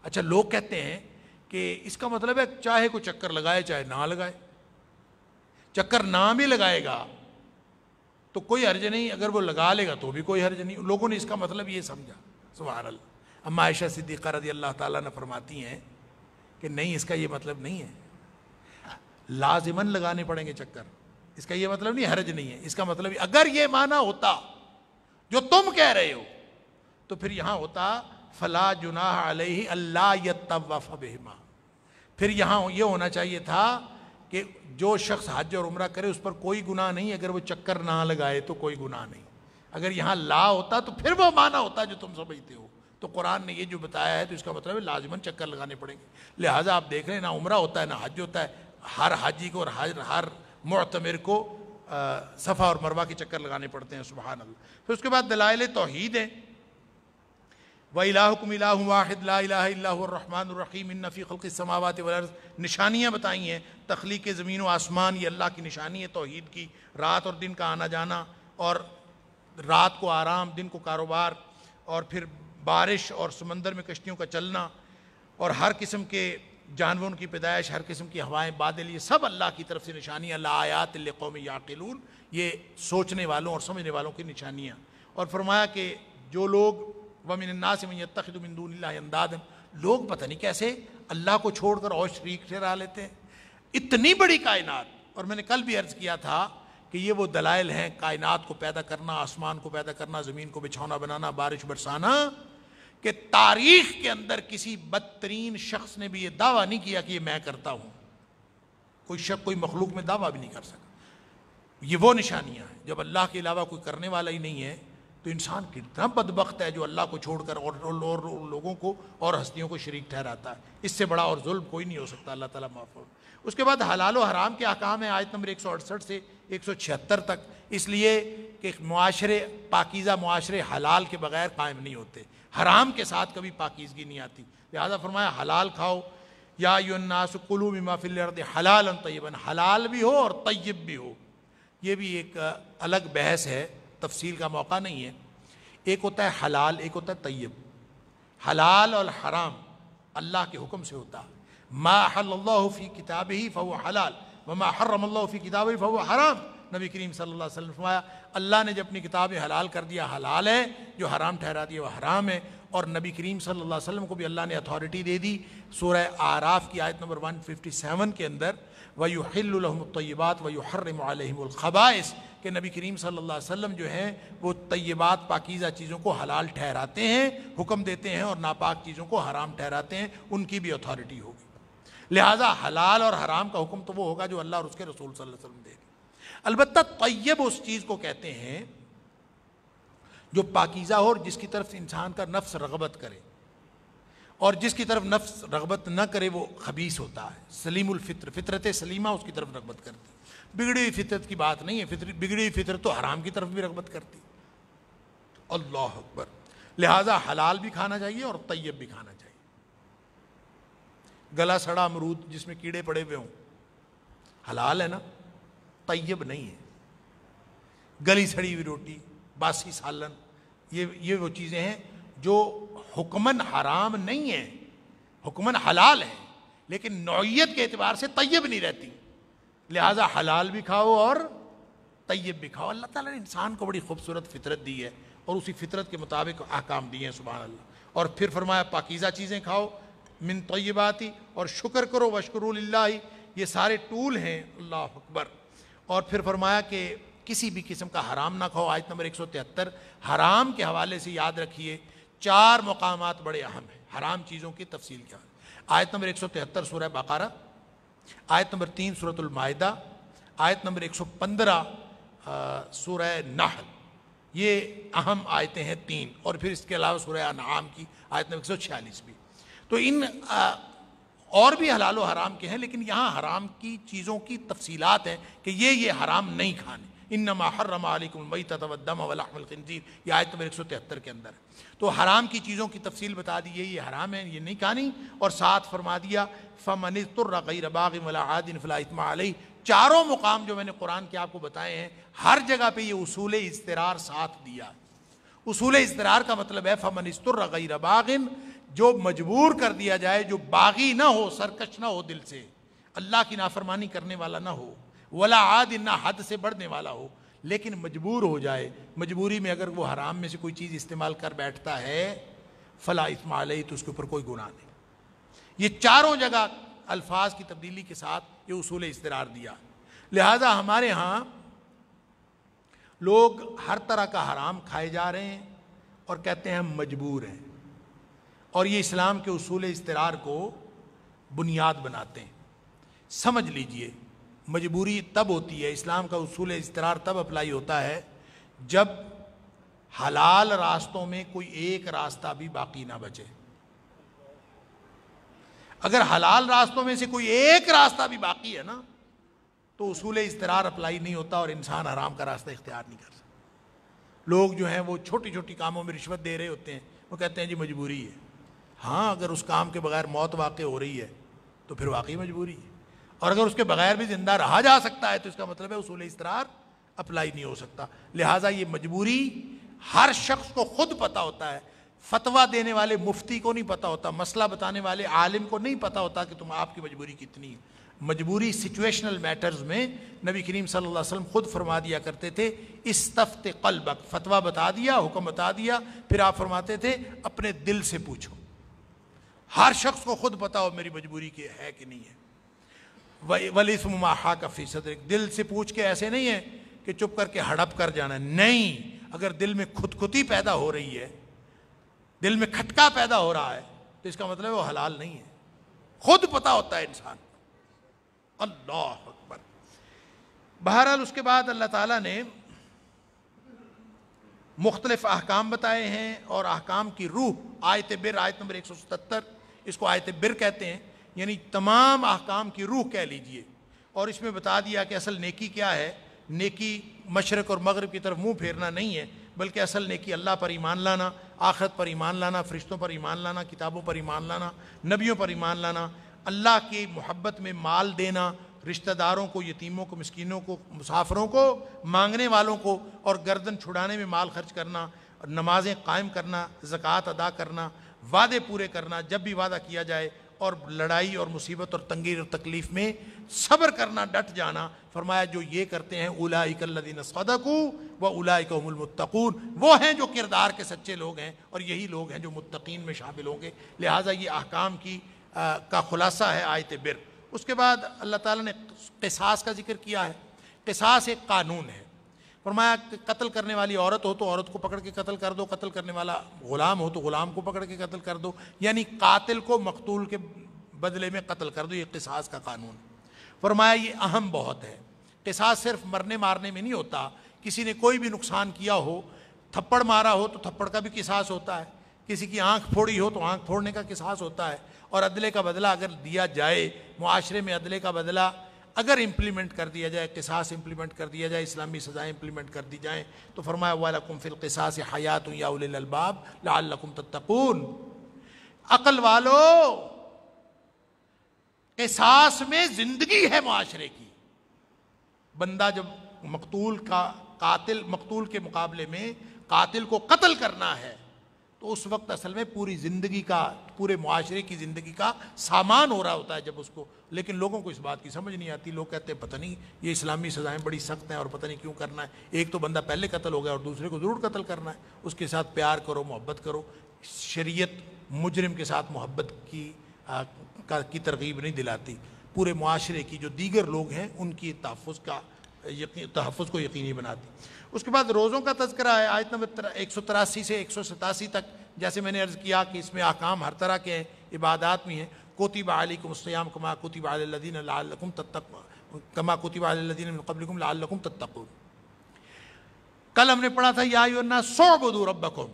اچھا، لوگ کہتے ہیں کہ اس کا مطلب ہے چاہے کوئی چکر لگائے چاہے نہ لگائے. چکر نہ بھی لگائے گا تو کوئی حرج نہیں، اگر وہ لگا لے گا تو بھی کوئی حرج نہیں. لوگوں نے اس کا مطلب یہ سمجھا. سبحان اللہ. اما عائشہ صدیقہ رضی اللہ تعالیٰ نے فرماتی ہیں کہ نہیں، اس کا یہ مطلب نہیں ہے لازماً لگانے پڑیں گے چکر، اس کا یہ مطلب نہیں حرج نہیں ہے. اس کا مطلب اگر یہ معنی ہوتا جو تم کہہ رہے ہو تو پھر یہاں ہوتا فلا جناح علیہ اللہ یطوف بہما. پھر یہاں یہ ہونا چاہیے تھا کہ جو شخص حج اور عمرہ کرے اس پر کوئی گناہ نہیں اگر وہ چکر نہ لگائے تو کوئی گناہ نہیں. اگر یہاں لا ہوتا تو پھر وہ معنی ہوتا جو تم سمجھتے ہو. تو قرآن نے یہ جو بتایا ہے تو اس کا مطلب ہے لازماً چکر لگانے پڑیں گے. لہٰذا آپ دیکھ رہے ہیں نہ عمرہ ہوتا ہے نہ حج ہوتا ہے. ہر حاجی کو اور ہر معتمر کو صفا اور مروہ کے چکر لگانے پڑتے ہیں. سبحان اللہ. پھر اس کے بعد دلائل توحید ہیں. وَإِلَٰهُكُمْ إِلَٰهٌ وَاحِدٌ لَا إِلَٰهَ إِلَّا هُوَ الرَّحْمَٰنُ الرَّحِيمُ إِنَّ فِي خَلْقِ السَّمَاوَاتِ وَالْأَرْضِ. نشانیاں بتائی ہیں، تخلیق زمین و آسمان یہ اللہ کی نشانی ہے توحید کی. رات اور دن کا آنا جانا، اور رات کو آرام دن کو کاروبار، اور پھر بارش اور سمندر میں کشتیوں کا چلنا، اور ہر قسم کے جانوروں کی پیدائش، ہر قسم کی ہوائیں، بادل، یہ سب اللہ کی طرف سے نشانیاں. لآیات لقوم یعقلون، یہ سوچنے والوں اور سمجھنے والوں کی نشانیاں. اور فرمایا کہ جو لوگ وَمِنَ النَّاسِ مَن يَتَّخِذُ مِن دُونِ اللَّهِ أَندَادًا، لوگ پتہ نہیں کیسے اللہ کو چھوڑ کر اور شریک ٹھہرا لیتے ہیں. اتنی بڑی کائنات. اور میں نے کل بھی عرض کیا تھا کہ یہ وہ دلائل ہیں کائنات کو پیدا کرنا، آسمان کو پیدا کرنا، زمین کو بچھونا بنانا، بارش برسانا، کہ تاریخ کے اندر کسی بدترین شخص نے بھی یہ دعویٰ نہیں کیا کہ یہ میں کرتا ہوں. کوئی شخص کوئی مخلوق میں دعویٰ بھی نہیں کر سکا. یہ وہ نشانیاں ہیں. جب اللہ کے علاوہ کوئی کرنے والا ہی نہیں ہے تو انسان کتنا بدبخت ہے جو اللہ کو چھوڑ کر اور لوگوں کو اور ہستیوں کو شریک ٹھہراتا ہے. اس سے بڑا اور ظلم کوئی نہیں ہو سکتا. اللہ تعالیٰ معاف فرمائے. اس کے بعد حلال و حرام کے احکام ہیں آیت نمبر 168 سے 176 تک. اس لیے کہ معاشرے پاکیزہ معاشرے حلال کے بغیر قائم نہیں ہوتے، حرام کے ساتھ کبھی پاکیزگی نہیں آتی. لہذا فرمایا حلال کھاؤ. یا ایھا الناس کلوا مما فی الارض حلالا طیبا، حلال بھی ہو اور طیب بھی ہو. یہ بھی ایک الگ بحث ہے، تفصیل کا موقع نہیں ہے. ایک ہوتا ہے حلال، ایک ہوتا ہے طیب. حلال اور حرام اللہ کے حکم سے ہوتا ہے. ما احل اللہ فی کتابہ فہو حلال وما حرم اللہ فی کتابہ فہو حرام. نبی کریم صلی اللہ علیہ وسلم نے فرمایا اللہ نے جب اپنی کتاب میں حلال کر دیا حلال ہے، جو حرام ٹھہرا دیا وہ حرام ہے. اور نبی کریم صلی اللہ علیہ وسلم کو بھی اللہ نے اتھارٹی دے دی سورہ اعراف کی آیت نمبر 157 کے اندر، وَيُحِلُّ لَهُمُ الطَّيِّبَاتِ وَيُحَرِّمُ عَلَيْهِمُ الْخَبَائِثَ، کہ نبی کریم صلی اللہ علیہ وسلم جو ہیں وہ طیبات پاکیزہ چیزوں کو حلال ٹھہراتے ہیں، حکم دیتے ہیں، اور ناپاک چیزوں کو حرام ٹھہراتے ہیں. ان کی بھی اتھارٹی ہوگی. لہٰذا حلال اور حرام کا حکم تو وہ ہوگا جو اللہ اور اس کے رسول صلی اللہ علیہ وسلم دے گا. البتہ طیب اس چیز کو کہتے ہیں جو پاکیزہ ہو اور جس کی طرف انسان کا نفس رغبت کرے، اور جس کی طرف نفس رغبت نہ کرے وہ خبیث ہوتا ہے. سلیم الفطر، فطرت سلیمہ اس کی طرف رغبت کرتی. بگڑی ہوئی فطرت کی بات نہیں ہے. بگڑی ہوئی فطرت تو حرام کی طرف بھی رغبت کرتی. اللہ اکبر. لہٰذا حلال بھی کھانا چاہیے اور طیب بھی کھانا چاہیے. گلا سڑا امرود جس میں کیڑے پڑے ہوئے ہوں حلال ہے نا، طیب نہیں ہے. گلی سڑی ہوئی روٹی، باسی سالن، یہ وہ چیزیں ہیں جو حکمن حرام نہیں ہیں، حکمن حلال ہیں، لیکن نوعیت کے اعتبار سے طیب نہیں رہتی. لہٰذا حلال بھی کھاؤ اور طیب بھی کھاؤ. اللہ تعالیٰ نے انسان کو بڑی خوبصورت فطرت دی ہے اور اسی فطرت کے مطابق احکام دیے ہیں. سبحان اللہ. اور پھر فرمایا پاکیزہ چیزیں کھاؤ من طیباتی، اور شکر کرو واشکروا للہ. یہ سارے ٹول ہیں. اللہ اکبر. اور پھر فرمایا کہ کسی بھی قسم کا حرام نہ کھاؤ. آیت نمبر 173. حرام کے حوالے سے یاد رکھیے 4 مقامات بڑے اہم ہیں حرام چیزوں کی تفصیل کے. آیت نمبر 173 سورہ بقرہ، آیت نمبر 3 سورۃ المائدہ، آیت نمبر 115 سورہ نحل. یہ اہم آیتیں ہیں 3. اور پھر اس کے علاوہ سورہ انعام کی آیت نمبر 146 بھی. تو ان اور بھی حلال و حرام کے ہیں، لیکن یہاں حرام کی چیزوں کی تفصیلات ہیں کہ یہ حرام نہیں کھانے. انما حرم علیکم المیتۃ والدم ولحم الخنزیر، یہ آیت نمبر 173 کے اندر. تو حرام کی چیزوں کی تفصیل بتا دی، یہ حرام ہے، یہ نہیں کھانی. اور ساتھ فرما دیا فمن اضطر غیر باغ ولا عاد فلا اثم علیہ. 4 مقام جو میں نے قرآن کے آپ کو بتائے ہیں، ہر جگہ پہ یہ اصول اضطرار ساتھ دیا. اصول اضطرار کا مطلب ہے فمن اضطر غیر باغ، جو مجبور کر دیا جائے، جو باغی نہ ہو، سرکش نہ ہو دل سے، اللہ کی نافرمانی کرنے والا نہ ہو، ولا عاد، نہ حد سے بڑھنے والا ہو، لیکن مجبور ہو جائے. مجبوری میں اگر وہ حرام میں سے کوئی چیز استعمال کر بیٹھتا ہے فلا اثم علیہ، تو اس کے اوپر کوئی گناہ نہیں. یہ 4 جگہ الفاظ کی تبدیلی کے ساتھ یہ اصول اضطرار دیا. لہذا ہمارے ہاں لوگ ہر طرح کا حرام کھائے جا رہے ہیں اور کہتے ہیں ہم مجبور ہیں، اور یہ اسلام کے اصول اضطرار کو بنیاد بناتے ہیں. سمجھ لیجئے مجبوری تب ہوتی ہے، اسلام کا اصول اضطرار تب اپلائی ہوتا ہے جب حلال راستوں میں کوئی ایک راستہ بھی باقی نہ بچے. اگر حلال راستوں میں سے کوئی ایک راستہ بھی باقی ہے نا، تو اصول اضطرار اپلائی نہیں ہوتا اور انسان حرام کا راستہ اختیار نہیں کر سکتا. لوگ جو ہیں وہ چھوٹی چھوٹی کاموں میں رشوت دے رہے ہوتے ہیں، وہ کہتے ہیں جی مجبوری ہے. ہاں، اگر اس کام کے بغیر موت واقع ہو رہی ہے تو پھر واقعی مجبوری ہے، اور اگر اس کے بغیر بھی زندہ رہا جا سکتا ہے تو اس کا مطلب ہے اصول اضطرار اپلائی نہیں ہو سکتا. لہٰذا یہ مجبوری ہر شخص کو خود پتہ ہوتا ہے. فتویٰ دینے والے مفتی کو نہیں پتہ ہوتا، مسئلہ بتانے والے عالم کو نہیں پتہ ہوتا کہ آپ کی مجبوری کتنی ہے. مجبوری سچویشنل میٹرز میں نبی کریم صلی اللہ علیہ وسلم خود فرما دیا کرتے تھے استفت قلبک. فتویٰ بتا دیا، حکم بتا دیا، پھر آپ فرماتے تھے اپنے دل سے پوچھو. ہر شخص کو خود پتا ہو میری مجبوری کی ہے کہ نہیں ہے. وَالْإِثْمُ مَا حَاكَ فِي صَدْرِكَ. دل سے پوچھ کے ایسے نہیں ہے کہ چپ کر کے ہڑپ کر جانا. نہیں، اگر دل میں خودکتی پیدا ہو رہی ہے، دل میں کھٹکا پیدا ہو رہا ہے، تو اس کا مطلب وہ حلال نہیں ہے. خود پتا ہوتا ہے انسان. اللہ اکبر. بہرحال اس کے بعد اللہ تعالیٰ نے مختلف احکام بتائے ہیں، اور احکام کی روح آیت بر، آیت نمبر 177، اس کو آیت بر کہتے ہیں، یعنی تمام احکام کی روح کہہ لیجئے، اور اس میں بتا دیا کہ اصل نیکی کیا ہے۔ نیکی مشرق اور مغرب کی طرف منہ پھیرنا نہیں ہے، بلکہ اصل نیکی اللہ پر ایمان لانا، آخرت پر ایمان لانا، فرشتوں پر ایمان لانا، کتابوں پر ایمان لانا، نبیوں پر ایمان لانا، اللہ کی محبت میں مال دینا، رشتہ داروں کو، یتیموں کو، مسکینوں کو، مسافروں کو، مانگنے والوں کو، اور گردن چھڑانے میں مال خرچ کرنا، نمازیں قائم کرنا، زکوٰۃ ادا کرنا، وعدے پورے کرنا جب بھی وعدہ کیا جائے، اور لڑائی اور مصیبت اور تنگی اور تکلیف میں صبر کرنا، ڈٹ جانا۔ فرمایا جو یہ کرتے ہیں اولئک الذین صدقوا واولئک هم المتقون، وہ ہیں جو کردار کے سچے لوگ ہیں، اور یہی لوگ ہیں جو متقین میں شامل ہوں گے۔ لہٰذا یہ احکام کا خلاصہ ہے آیت بر۔ اس کے بعد اللہ تعالیٰ نے قصاص کا ذکر کیا ہے۔ قصاص ایک قانون ہے۔ فرمایا کہ قتل کرنے والی عورت ہو تو عورت کو پکڑ کے قتل کر دو، قتل کرنے والا غلام ہو تو غلام کو پکڑ کے قتل کر دو، یعنی قاتل کو مقتول کے بدلے میں قتل کر دو، یہ قصاص کا قانون۔ فرمایا یہ اہم بہت ہے۔ قصاص صرف مرنے مارنے میں نہیں ہوتا، کسی نے کوئی بھی نقصان کیا ہو، تھپڑ مارا ہو تو تھپڑ کا بھی قصاص ہوتا ہے، کسی کی آنکھ پھوڑی ہو تو آنکھ پھوڑنے کا قصاص ہوتا ہے، اور عدلے کا بدلہ اگر دیا جائے، معاشرے میں عدلے کا بدلہ اگر امپلیمنٹ کر دیا جائے، قصاص امپلیمنٹ کر دیا جائے، اسلامی سزائیں امپلیمنٹ کر دی جائیں، تو فرمایا وَلَكُمْ فِي الْقِصَاصِ حَيَاةٌ يَا أُولِي الْأَلْبَابِ لَعَلَّكُمْ تَتَّقُونَ۔ عقل والو، قصاص میں زندگی ہے معاشرے کی۔ بندہ جب مقتول کے مقابلے میں قاتل کو قتل کرنا ہے تو اس وقت اصل میں پوری زندگی کا، پورے معاشرے کی زندگی کا سامان ہو رہا ہوتا ہے جب اس کو، لیکن لوگوں کو اس بات کی سمجھ نہیں آتی۔ لوگ کہتے ہیں پتہ نہیں یہ اسلامی سزائیں بڑی سخت ہیں اور پتہ نہیں کیوں کرنا ہے، ایک تو بندہ پہلے قتل ہو گیا اور دوسرے کو ضرور قتل کرنا ہے، اس کے ساتھ پیار کرو، محبت کرو۔ شریعت مجرم کے ساتھ محبت کی ترغیب نہیں دلاتی، پورے معاشرے کی جو دیگر لوگ ہیں ان کی تحفظ کو یقینی بناتی۔ اس کے بعد روزوں کا تذکرہ ہے آیت نمبر 183 سے 187 تک۔ جیسے میں نے عرض کیا کہ اس میں احکام ہر طرح کے ہیں، عبادات بھی ہیں۔ کتب علیکم الصیام کما کتب علی الذین لعلکم تتقون، کما کتب علی الذین من قبلکم لعلکم تتقون۔ کل ہم نے پڑھا تھا یا ایھا الناس اعبدوا ربکم،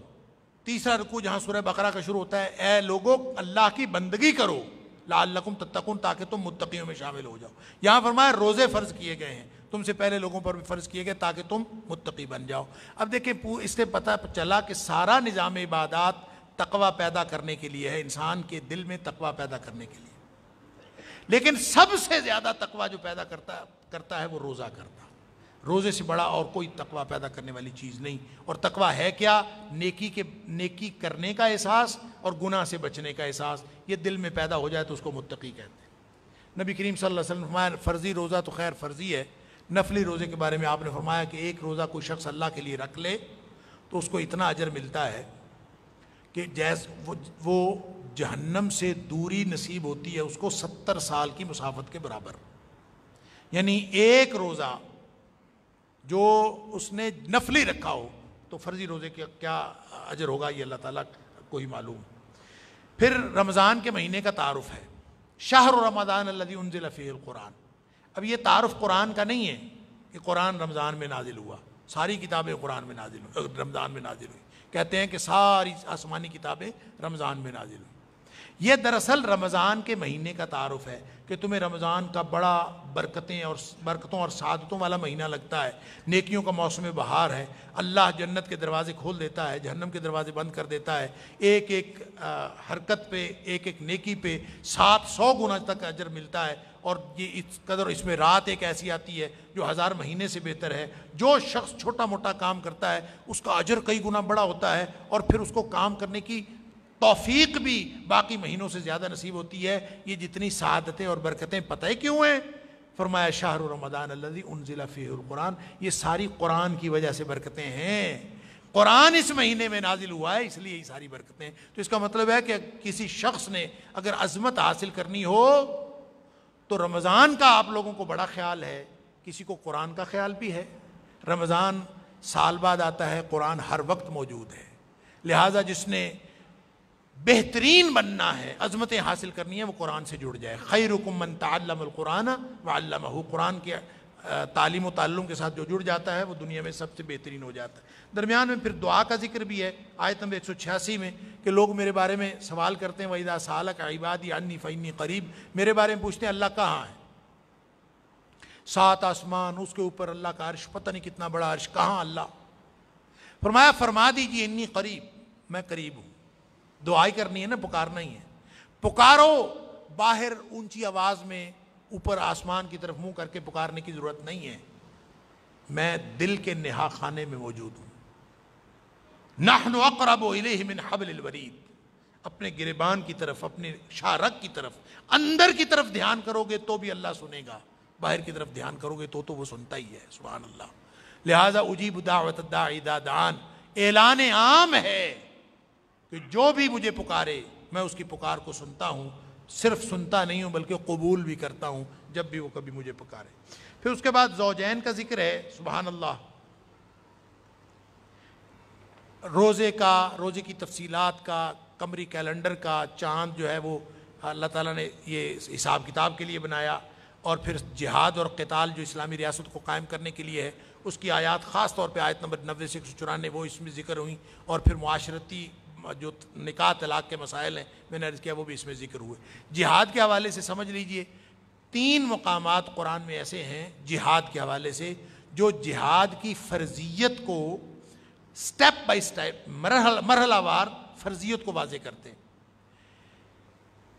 تیسرا رکوع جہاں سورہ بقرہ کا شروع ہوتا ہے، اے لوگو اللہ کی بندگی کرو، لعلکم تتقون، تاکہ تم متقیوں میں شامل ہو جاؤ۔ یہاں فرمایا روزے فرض کیے گئے ہیں، تم سے پہلے لوگوں پر بھی فرض کیے گئے تاکہ تم متقی بن جاؤ۔ اب دیکھیں اس سے پتہ چلا کہ سارا نظام عبادات تقوی پیدا کرنے کے لیے ہے، انسان کے دل میں تقوی پیدا کرنے کے لیے، لیکن سب سے زیادہ تقوی جو پیدا کرتا ہے وہ روزہ کرتا ہے۔ روزے سے بڑا اور کوئی تقوی پیدا کرنے والی چیز نہیں۔ اور تقوی ہے کیا؟ نیکی کرنے کا احساس اور گناہ سے بچنے کا احساس، یہ دل میں پیدا ہو جائے تو اس کو متقی کہتے ہیں۔ نبی کریم صلی اللہ علیہ وسلم فرمایا فرضی روزہ تو خیر فرضی ہے، نفلی روزے کے بارے میں آپ نے فرمایا کہ ایک روزہ کوئی شخص اللہ کے لیے رکھ لے تو اس کو اتنا اجر ملتا ہے کہ وہ جہنم سے دوری نصیب ہوتی ہے اس کو 70 سال کی مسافت کے برابر۔ یعنی ایک روزہ جو اس نے نفلی رکھا ہو تو فرضی روزے کا کیا اجر ہوگا یہ اللہ تعالیٰ کو ہی معلوم۔ پھر رمضان کے مہینے کا تعارف ہے، شہر رمضان الذی انزل فیہ القرآن۔ اب یہ تعارف قرآن کا نہیں ہے کہ قرآن رمضان میں نازل ہوا، ساری کتابیں قرآن میں نازل ہوئی، رمضان میں نازل ہوئی، کہتے ہیں کہ ساری آسمانی کتابیں رمضان میں نازل ہوئی۔ یہ دراصل رمضان کے مہینے کا تعارف ہے کہ تمہیں رمضان کا بڑا برکتوں اور سعادتوں والا مہینہ لگتا ہے، نیکیوں کا موسم بہار ہے، اللہ جنت کے دروازے کھول دیتا ہے، جہنم کے دروازے بند کر دیتا ہے، ایک ایک حرکت پہ، ایک ایک نیکی پہ 700 گنا تک اجر ملتا ہے۔ اور یہ اس قدر اس میں رات ایک ایسی آتی ہے جو 1000 مہینے سے بہتر ہے۔ جو شخص چھوٹا موٹا کام کرتا ہے اس کا اجر کئی گنا بڑا ہوتا ہے، اور پھر اس کو کام کرنے کی توفیق بھی باقی مہینوں سے زیادہ نصیب ہوتی ہے۔ یہ جتنی سعادتیں اور برکتیں پتہ ہے کیوں ہیں؟ فرمایا شہر رمضان الذی انزل فیہ القرآن، یہ ساری قرآن کی وجہ سے برکتیں ہیں۔ قرآن اس مہینے میں نازل ہوا ہے اس لیے یہ ساری برکتیں ہیں۔ تو اس کا مطلب ہے کہ کسی شخص نے اگر عظمت حاصل کرنی ہو تو رمضان کا آپ لوگوں کو بڑا خیال ہے، کسی کو قرآن کا خیال بھی ہے۔ رمضان سال بعد آتا ہے، قرآن ہر وقت موجود ہے، لہٰذا جس نے بہترین بننا ہے، عظمتیں حاصل کرنی ہے، وہ قرآن سے جڑ جائے۔ خیرکم من تعلم القرآن وعلمہ، قرآن کے تعلیم و تعلم کے ساتھ جو جڑ جاتا ہے وہ دنیا میں سب سے بہترین ہو جاتا ہے۔ درمیان میں پھر دعا کا ذکر بھی ہے آیت نمبر 186 میں کہ لوگ میرے بارے میں سوال کرتے ہیں وَإِذَا سَأَلَكَ عِبَادِي عَنِّي فَإِنِّي قَرِيب، میرے بارے میں پوچھتے ہیں اللہ کہاں ہے، 7 آسمان، اس کے اوپر اللہ کا عرش، پتہ نہیں کتنا بڑا عرش، کہاں اللہ؟ فرمایا فرما دیجیے انی قریب، میں قریب ہوں۔ دعائی کرنی ہے نا، پکارنا ہی ہے، پکارو، باہر اونچی آواز میں اوپر آسمان کی طرف منہ کر کے پکارنے کی ضرورت نہیں ہے، میں دل کے نہا خانے میں موجود ہوں۔ نحن اقرب الیہ من حبل الورید، اپنے گریبان کی طرف، اپنے شارک کی طرف، اندر کی طرف دھیان کرو گے تو بھی اللہ سنے گا، باہر کی طرف دھیان کرو گے تو وہ سنتا ہی ہے۔ سبحان اللہ۔ لہذا اجیب دعوت الداعی اذا دعان، اعلان عام ہے کہ جو بھی مجھے پکارے میں اس کی پکار کو سنتا ہوں، صرف سنتا نہیں ہوں بلکہ قبول بھی کرتا ہوں جب بھی وہ کبھی مجھے پکارے۔ پھر اس کے بعد زوجین کا ذکر ہے۔ سبحان اللہ، روزے کا، روزے کی تفصیلات کا، قمری کیلنڈر کا، چاند جو ہے وہ اللہ تعالیٰ نے یہ حساب کتاب کے لیے بنایا، اور پھر جہاد اور قتال جو اسلامی ریاست کو قائم کرنے کے لیے ہے اس کی آیات، خاص طور پہ آیت نمبر 90 سے 194 وہ اس میں ذکر ہوئیں، اور پھر معاشرتی جو نکاح طلاق کے مسائل ہیں میں نے عرض کیا وہ بھی اس میں ذکر ہوئے۔ جہاد کے حوالے سے سمجھ لیجئے 3 مقامات قرآن میں ایسے ہیں جہاد کے حوالے سے جو جہاد کی فرضیت کو سٹیپ بائی سٹیپ، مرحلہ وار فرضیت کو واضح کرتے ہیں۔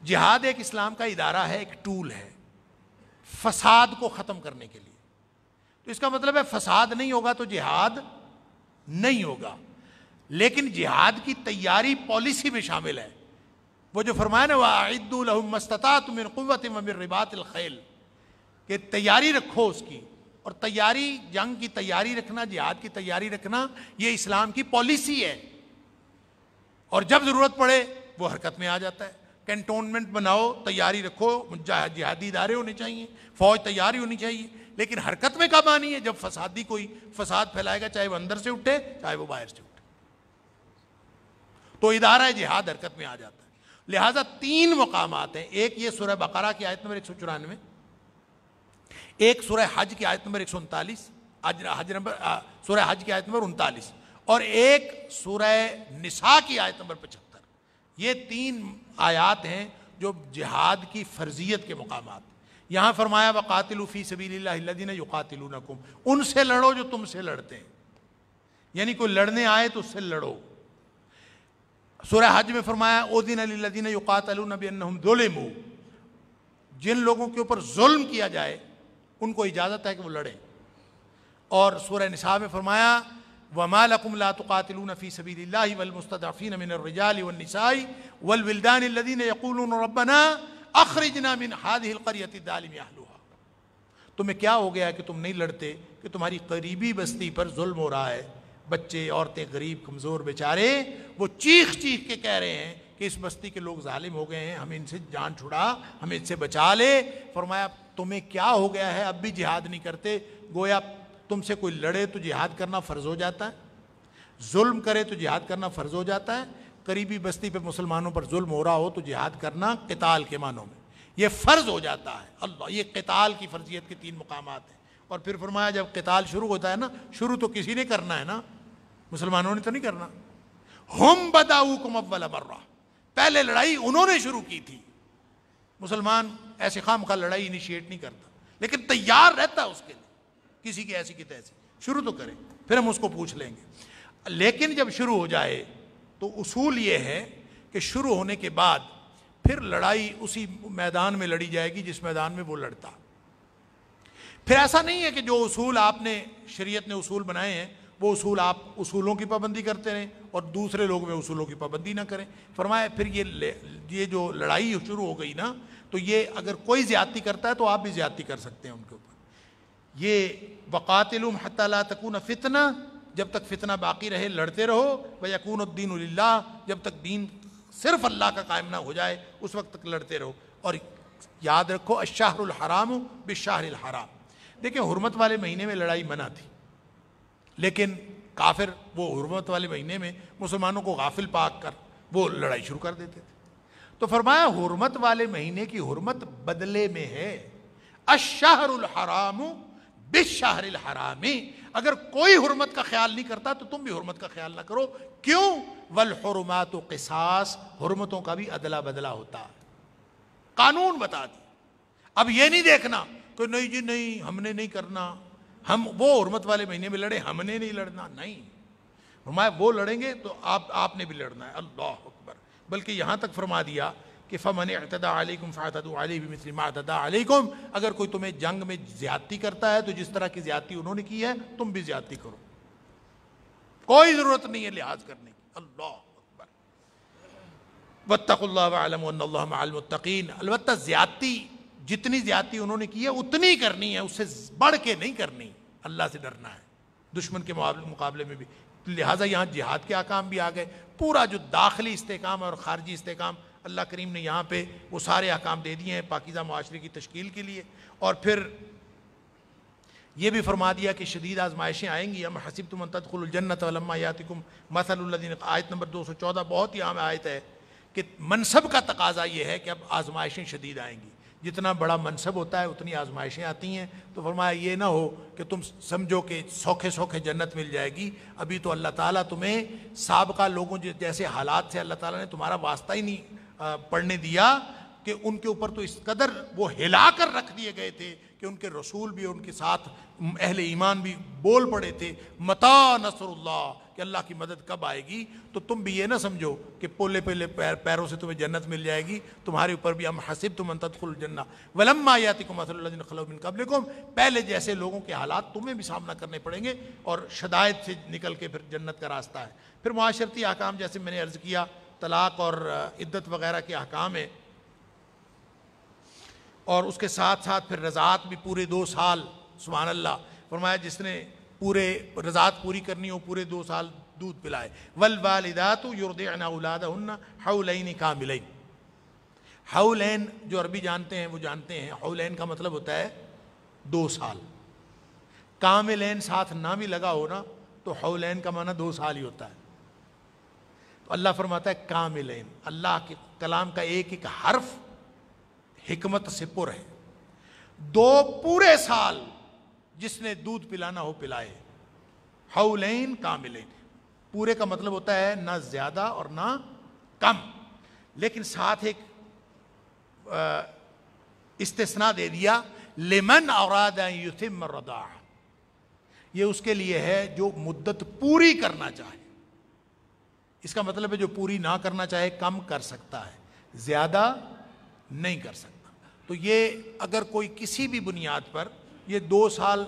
جہاد ایک اسلام کا ادارہ ہے، ایک ٹول ہے فساد کو ختم کرنے کے لیے، تو اس کا مطلب ہے فساد نہیں ہوگا تو جہاد نہیں ہوگا، لیکن جہاد کی تیاری پالیسی میں شامل ہے۔ وہ جو فرمایا نا وَأَعِدُّوا لَهُم مَّا اسْتَطَعْتُم مِّن قُوَّةٍ وَمِن رِّبَاطِ الْخَيْلِ، کہ تیاری رکھو اس کی، اور تیاری، جنگ کی تیاری رکھنا، جہاد کی تیاری رکھنا یہ اسلام کی پالیسی ہے، اور جب ضرورت پڑے وہ حرکت میں آ جاتا ہے۔ کینٹونمنٹ بناؤ، تیاری رکھو، جہادی ادارے ہونے چاہیے، فوج تیاری ہونی چاہیے، لیکن حرکت میں کب آنی ہے؟ جب فسادی کوئی فساد پھیلائے گا، چاہے وہ اندر سے اٹھے چاہے وہ باہر سے اٹھے، تو ادارہ جہاد حرکت میں آ جاتا ہے۔ لہٰذا 3 مقامات ہیں، ایک یہ سورہ بقرہ کی آیت نمبر 194، ایک سورہ حج کی آیت نمبر 139، سورہ حج کی آیت نمبر 39، اور ایک سورہ نساء کی آیت نمبر 75۔ یہ 3 آیات ہیں جو جہاد کی فرضیت کے مقامات۔ یہاں فرمایا وَقَاتِلُوا فِي سَبِيلِ اللَّهِ الَّذِينَ يُقَاتِلُونَكُمْ، ان سے لڑو جو تم سے لڑتے ہیں، یعنی کوئی لڑنے آئے تو اس سے لڑو۔ سورہ حج میں فرمایا اُذِنَ لِلَّذِينَ يُقَاتَلُونَ بِأَنَّهُمْ ظُلِمُوا، جن لوگوں کے اوپر ظلم کیا جائے ان کو اجازت ہے کہ وہ لڑیں۔ اور سورہ نساء میں فرمایا وَمَا لَكُمْ لَا تُقَاتِلُونَ فِي سَبِيلِ اللَّهِ وَالْمُسْتَضْعَفِينَ مِنَ الرِّجَالِ وَالنِّسَاءِ وَالْوِلْدَانِ الَّذِينَ يَقُولُونَ رَبَّنَا أَخْرِجْنَا مِنْ هَذِهِ الْقَرْيَةِ الظَّالِمِ أَهْلُهَا، تمہیں کیا ہو گیا ہے کہ تم نہیں لڑتے کہ تمہاری قریبی بستی پر ظلم ہو رہا ہے، بچے، عورتیں، غریب، کمزور بیچارے وہ چیخ چیخ کے کہہ رہے ہیں کہ اس بستی کے لوگ ظالم ہو گئے ہیں، ہمیں ان سے جان چھڑا، ہمیں ان سے بچا لے۔ فرمایا تمہیں کیا ہو گیا ہے، اب بھی جہاد نہیں کرتے؟ گویا تم سے کوئی لڑے تو جہاد کرنا فرض ہو جاتا ہے، ظلم کرے تو جہاد کرنا فرض ہو جاتا ہے، قریبی بستی پہ مسلمانوں پر ظلم ہو رہا ہو تو جہاد کرنا قتال کے معنوں میں یہ فرض ہو جاتا ہے۔ اللہ، یہ قتال کی فرضیت کے 3 مقامات ہیں۔ اور پھر فرمایا جب قتال شروع ہوتا ہے نا، شروع تو کسی نے کرنا ہے نا، مسلمانوں نے تو نہیں کرنا۔ ہم بداؤکم اول مرہ، پہلے لڑائی انہوں نے شروع کی تھی۔ مسلمان ایسے خام خواہ لڑائی انیشیٹ نہیں کرتا، لیکن تیار رہتا ہے اس کے لیے، کسی کی ایسی کی تیسی، شروع تو کریں پھر ہم اس کو پوچھ لیں گے۔ لیکن جب شروع ہو جائے تو اصول یہ ہے کہ شروع ہونے کے بعد پھر لڑائی اسی میدان میں لڑی جائے گی جس میدان میں وہ لڑتا۔ پھر ایسا نہیں ہے کہ جو اصول آپ نے، شریعت نے اصول بنائے ہیں وہ اصول آپ اصولوں کی پابندی کرتے رہیں اور دوسرے لوگ میں اصولوں کی پابندی نہ کریں۔ فرمایا پھر یہ جو لڑائی شروع ہو گئی نا، تو یہ اگر کوئی زیادتی کرتا ہے تو آپ بھی زیادتی کر سکتے ہیں ان کے اوپر۔ یہ وَقَاتِلُوهُمْ حَتَّى لَا تَكُونَ فِتْنَةٌ، جب تک فتنہ باقی رہے لڑتے رہو، وَيَكُونَ الدِّينُ لِلَّهِ، جب تک دین صرف اللہ کا قائم نہ ہو جائے اس وقت تک لڑتے رہو۔ اور یاد رکھو الشہر الحرام بالشہر الحرام، دیکھیں حرمت والے مہینے میں لڑائی منع تھی، لیکن کافر وہ حرمت والے مہینے میں مسلمانوں کو غافل پاک کر وہ لڑائی شروع کر دیتے تھے۔ تو فرمایا حرمت والے مہینے کی حرمت بدلے میں ہے، الشہر الحرام بالشہر الحرام، اگر کوئی حرمت کا خیال نہیں کرتا تو تم بھی حرمت کا خیال نہ کرو. کیوں؟ والحرمات قصاص، حرمتوں کا بھی ادلا بدلا ہوتا ہے. قانون بتا دی. اب یہ نہیں دیکھنا کہ نہیں جی نہیں ہم نے نہیں کرنا، ہم وہ حرمت والے مہینے میں لڑے، ہم نے نہیں لڑنا. نہیں، فرمایا وہ لڑیں گے تو آپ نے بھی لڑنا ہے. اللہ اکبر. بلکہ یہاں تک فرما دیا کہ فمن اعتدى علیکم فاعتدوا علیہ بمثل ما اعتدى علیکم، اگر کوئی تمہیں جنگ میں زیادتی کرتا ہے تو جس طرح کی زیادتی انہوں نے کی ہے تم بھی زیادتی کرو. کوئی ضرورت نہیں ہے لحاظ کرنے کی. اللہ اکبر. واتقوا اللہ واعلموا ان اللہ مع المتقین. البتہ زیادتی، جتنی زیادتی انہوں نے کی ہے اتنی کرنی ہے، اس سے بڑھ کے نہیں کرنی. اللہ سے ڈرنا ہے دشمن کے مقابلے میں بھی. لہٰذا یہاں جہاد کے احکام بھی آ گئے. پورا جو داخلی استحکام اور خارجی استحکام اللہ کریم نے یہاں پہ وہ سارے احکام دے دیے ہیں پاکیزہ معاشرے کی تشکیل کے لیے. اور پھر یہ بھی فرما دیا کہ شدید آزمائشیں آئیں گی. ام حسبتم ان تدخلوا الجنۃ ولما یاتکم مثل الذین، آیت نمبر 214 بہت ہی اہم آیت ہے کہ منصب کا تقاضا یہ ہے کہ اب آزمائشیں شدید آئیں گی. جتنا بڑا منصب ہوتا ہے اتنی آزمائشیں آتی ہیں. تو فرمایا یہ نہ ہو کہ تم سمجھو کہ سوکھے سوکھے جنت مل جائے گی. ابھی تو اللہ تعالیٰ تمہیں سابقہ لوگوں جیسے حالات سے اللہ تعالیٰ نے تمہارا واسطہ ہی نہیں پڑھنے دیا کہ ان کے اوپر تو اس قدر وہ ہلا کر رکھ دیے گئے تھے کہ ان کے رسول بھی ان کے ساتھ اہل ایمان بھی بول پڑے تھے متى نصر اللہ، کہ اللہ کی مدد کب آئے گی. تو تم بھی یہ نہ سمجھو کہ پولے پہلے پیروں سے تمہیں جنت مل جائے گی. تمہارے اوپر بھی ام حسبتم ان تدخلوا الجنہ ولما یاتکم مثل الذین خلوا من قبلکم، پہلے جیسے لوگوں کے حالات تمہیں بھی سامنا کرنے پڑیں گے اور شدائد سے نکل کے پھر جنت کا راستہ ہے. پھر معاشرتی احکام جیسے میں نے عرض کیا، طلاق اور عدت وغیرہ کے احکام ہیں. اور اس کے ساتھ ساتھ پھر رضاعت بھی پورے 2 سال. سبحان اللہ. فرمایا جس نے پورے رضاعت پوری کرنی ہو پورے 2 سال دودھ پلائے. والوالدات یرضعن اولادہن حولین کاملین. حولین جو عربی جانتے ہیں وہ جانتے ہیں حولین کا مطلب ہوتا ہے 2 سال. کاملین ساتھ نہ بھی لگا ہو نا تو حولین کا معنی 2 سال ہی ہوتا ہے. تو اللہ فرماتا ہے کاملین. اللہ کے کلام کا ایک ایک حرف حکمت سے پر ہے. 2 پورے سال جس نے دودھ پلانا ہو پلائے. حولین کاملین. پورے کا مطلب ہوتا ہے نہ زیادہ اور نہ کم. لیکن ساتھ ایک استثناء دے دیا لمن اراد ان یتم الرضاعہ. یہ اس کے لیے ہے جو مدت پوری کرنا چاہے. اس کا مطلب ہے جو پوری نہ کرنا چاہے کم کر سکتا ہے، زیادہ نہیں کر سکتا. تو یہ اگر کوئی کسی بھی بنیاد پر یہ 2 سال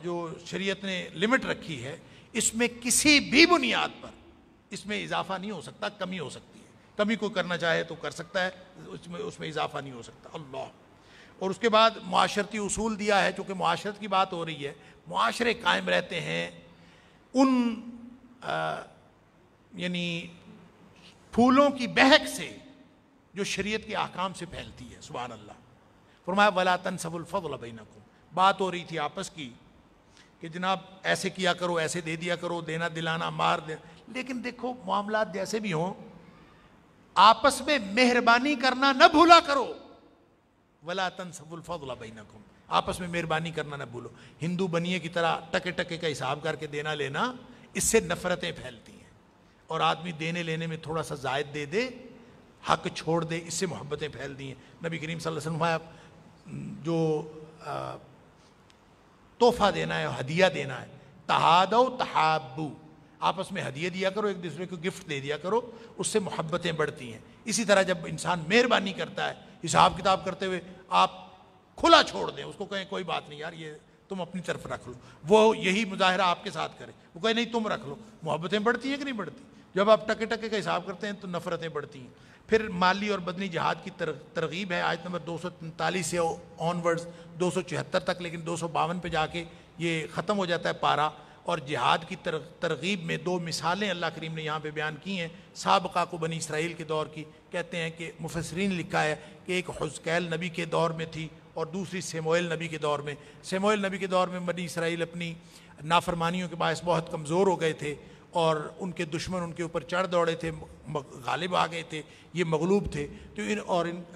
جو شریعت نے لمٹ رکھی ہے، اس میں کسی بھی بنیاد پر اس میں اضافہ نہیں ہو سکتا، کمی ہو سکتی ہے. کمی کوئی کرنا چاہے تو کر سکتا ہے، اس میں اضافہ نہیں ہو سکتا. اللہ. اور اس کے بعد معاشرتی اصول دیا ہے. چونکہ معاشرت کی بات ہو رہی ہے، معاشرے قائم رہتے ہیں ان یعنی پھولوں کی بہک سے جو شریعت کے احکام سے پھیلتی ہے. سبحان اللہ. فرمایا ولا تنسبوا الفضل بینکم. بات ہو رہی تھی آپس کی کہ جناب ایسے کیا کرو، ایسے دے دیا کرو، دینا دلانا مار دے. لیکن دیکھو معاملات جیسے بھی ہوں آپس میں مہربانی کرنا نہ بھولا کرو. ولا تنسبوا الفضل بینکم. آپس میں مہربانی کرنا نہ بھولو. ہندو بنیے کی طرح ٹکے ٹکے کا حساب کر کے دینا لینا، اس سے نفرتیں پھیلتی ہیں. اور آدمی دینے لینے میں تھوڑا سا زائد دے دے، حق چھوڑ دے، اس سے محبتیں پھیل دی ہیں. نبی کریم صلی اللہ علیہ وسلم جو تحفہ دینا ہے، ہدیہ دینا ہے، تہادو تحابو. آپس میں ہدیہ دیا کرو، ایک دوسرے کو گفٹ دے دیا کرو، اس سے محبتیں بڑھتی ہیں. اسی طرح جب انسان مہربانی کرتا ہے، حساب کتاب کرتے ہوئے آپ کھلا چھوڑ دیں، اس کو کہیں کوئی بات نہیں یار یہ تم اپنی طرف رکھ لو، وہ یہی مظاہرہ آپ کے ساتھ کرے، وہ کہے نہیں تم رکھ لو. محبتیں بڑھتی ہیں کہ نہیں بڑھتی؟ جب آپ ٹکے ٹکے کا حساب کرتے ہیں تو نفرتیں بڑھتی ہیں. پھر مالی اور بدنی جہاد کی ترغیب ہے. آیت نمبر 243 سے آن ورڈز 274 تک، لیکن 252 پہ جا کے یہ ختم ہو جاتا ہے پارہ. اور جہاد کی ترغیب میں 2 مثالیں اللہ کریم نے یہاں پہ بیان کی ہیں سابقہ کو بنی اسرائیل کے دور کی. کہتے ہیں کہ مفسرین لکھا ہے کہ ایک حزقیل نبی کے دور میں تھی اور دوسری سموئیل نبی کے دور میں. سموئیل نبی کے دور میں بنی اسرائیل اپنی نافرمانیوں کے باعث بہت کمزور ہو گئے تھے اور ان کے دشمن ان کے اوپر چڑھ دوڑے تھے، غالب آ گئے تھے، یہ مغلوب تھے. تو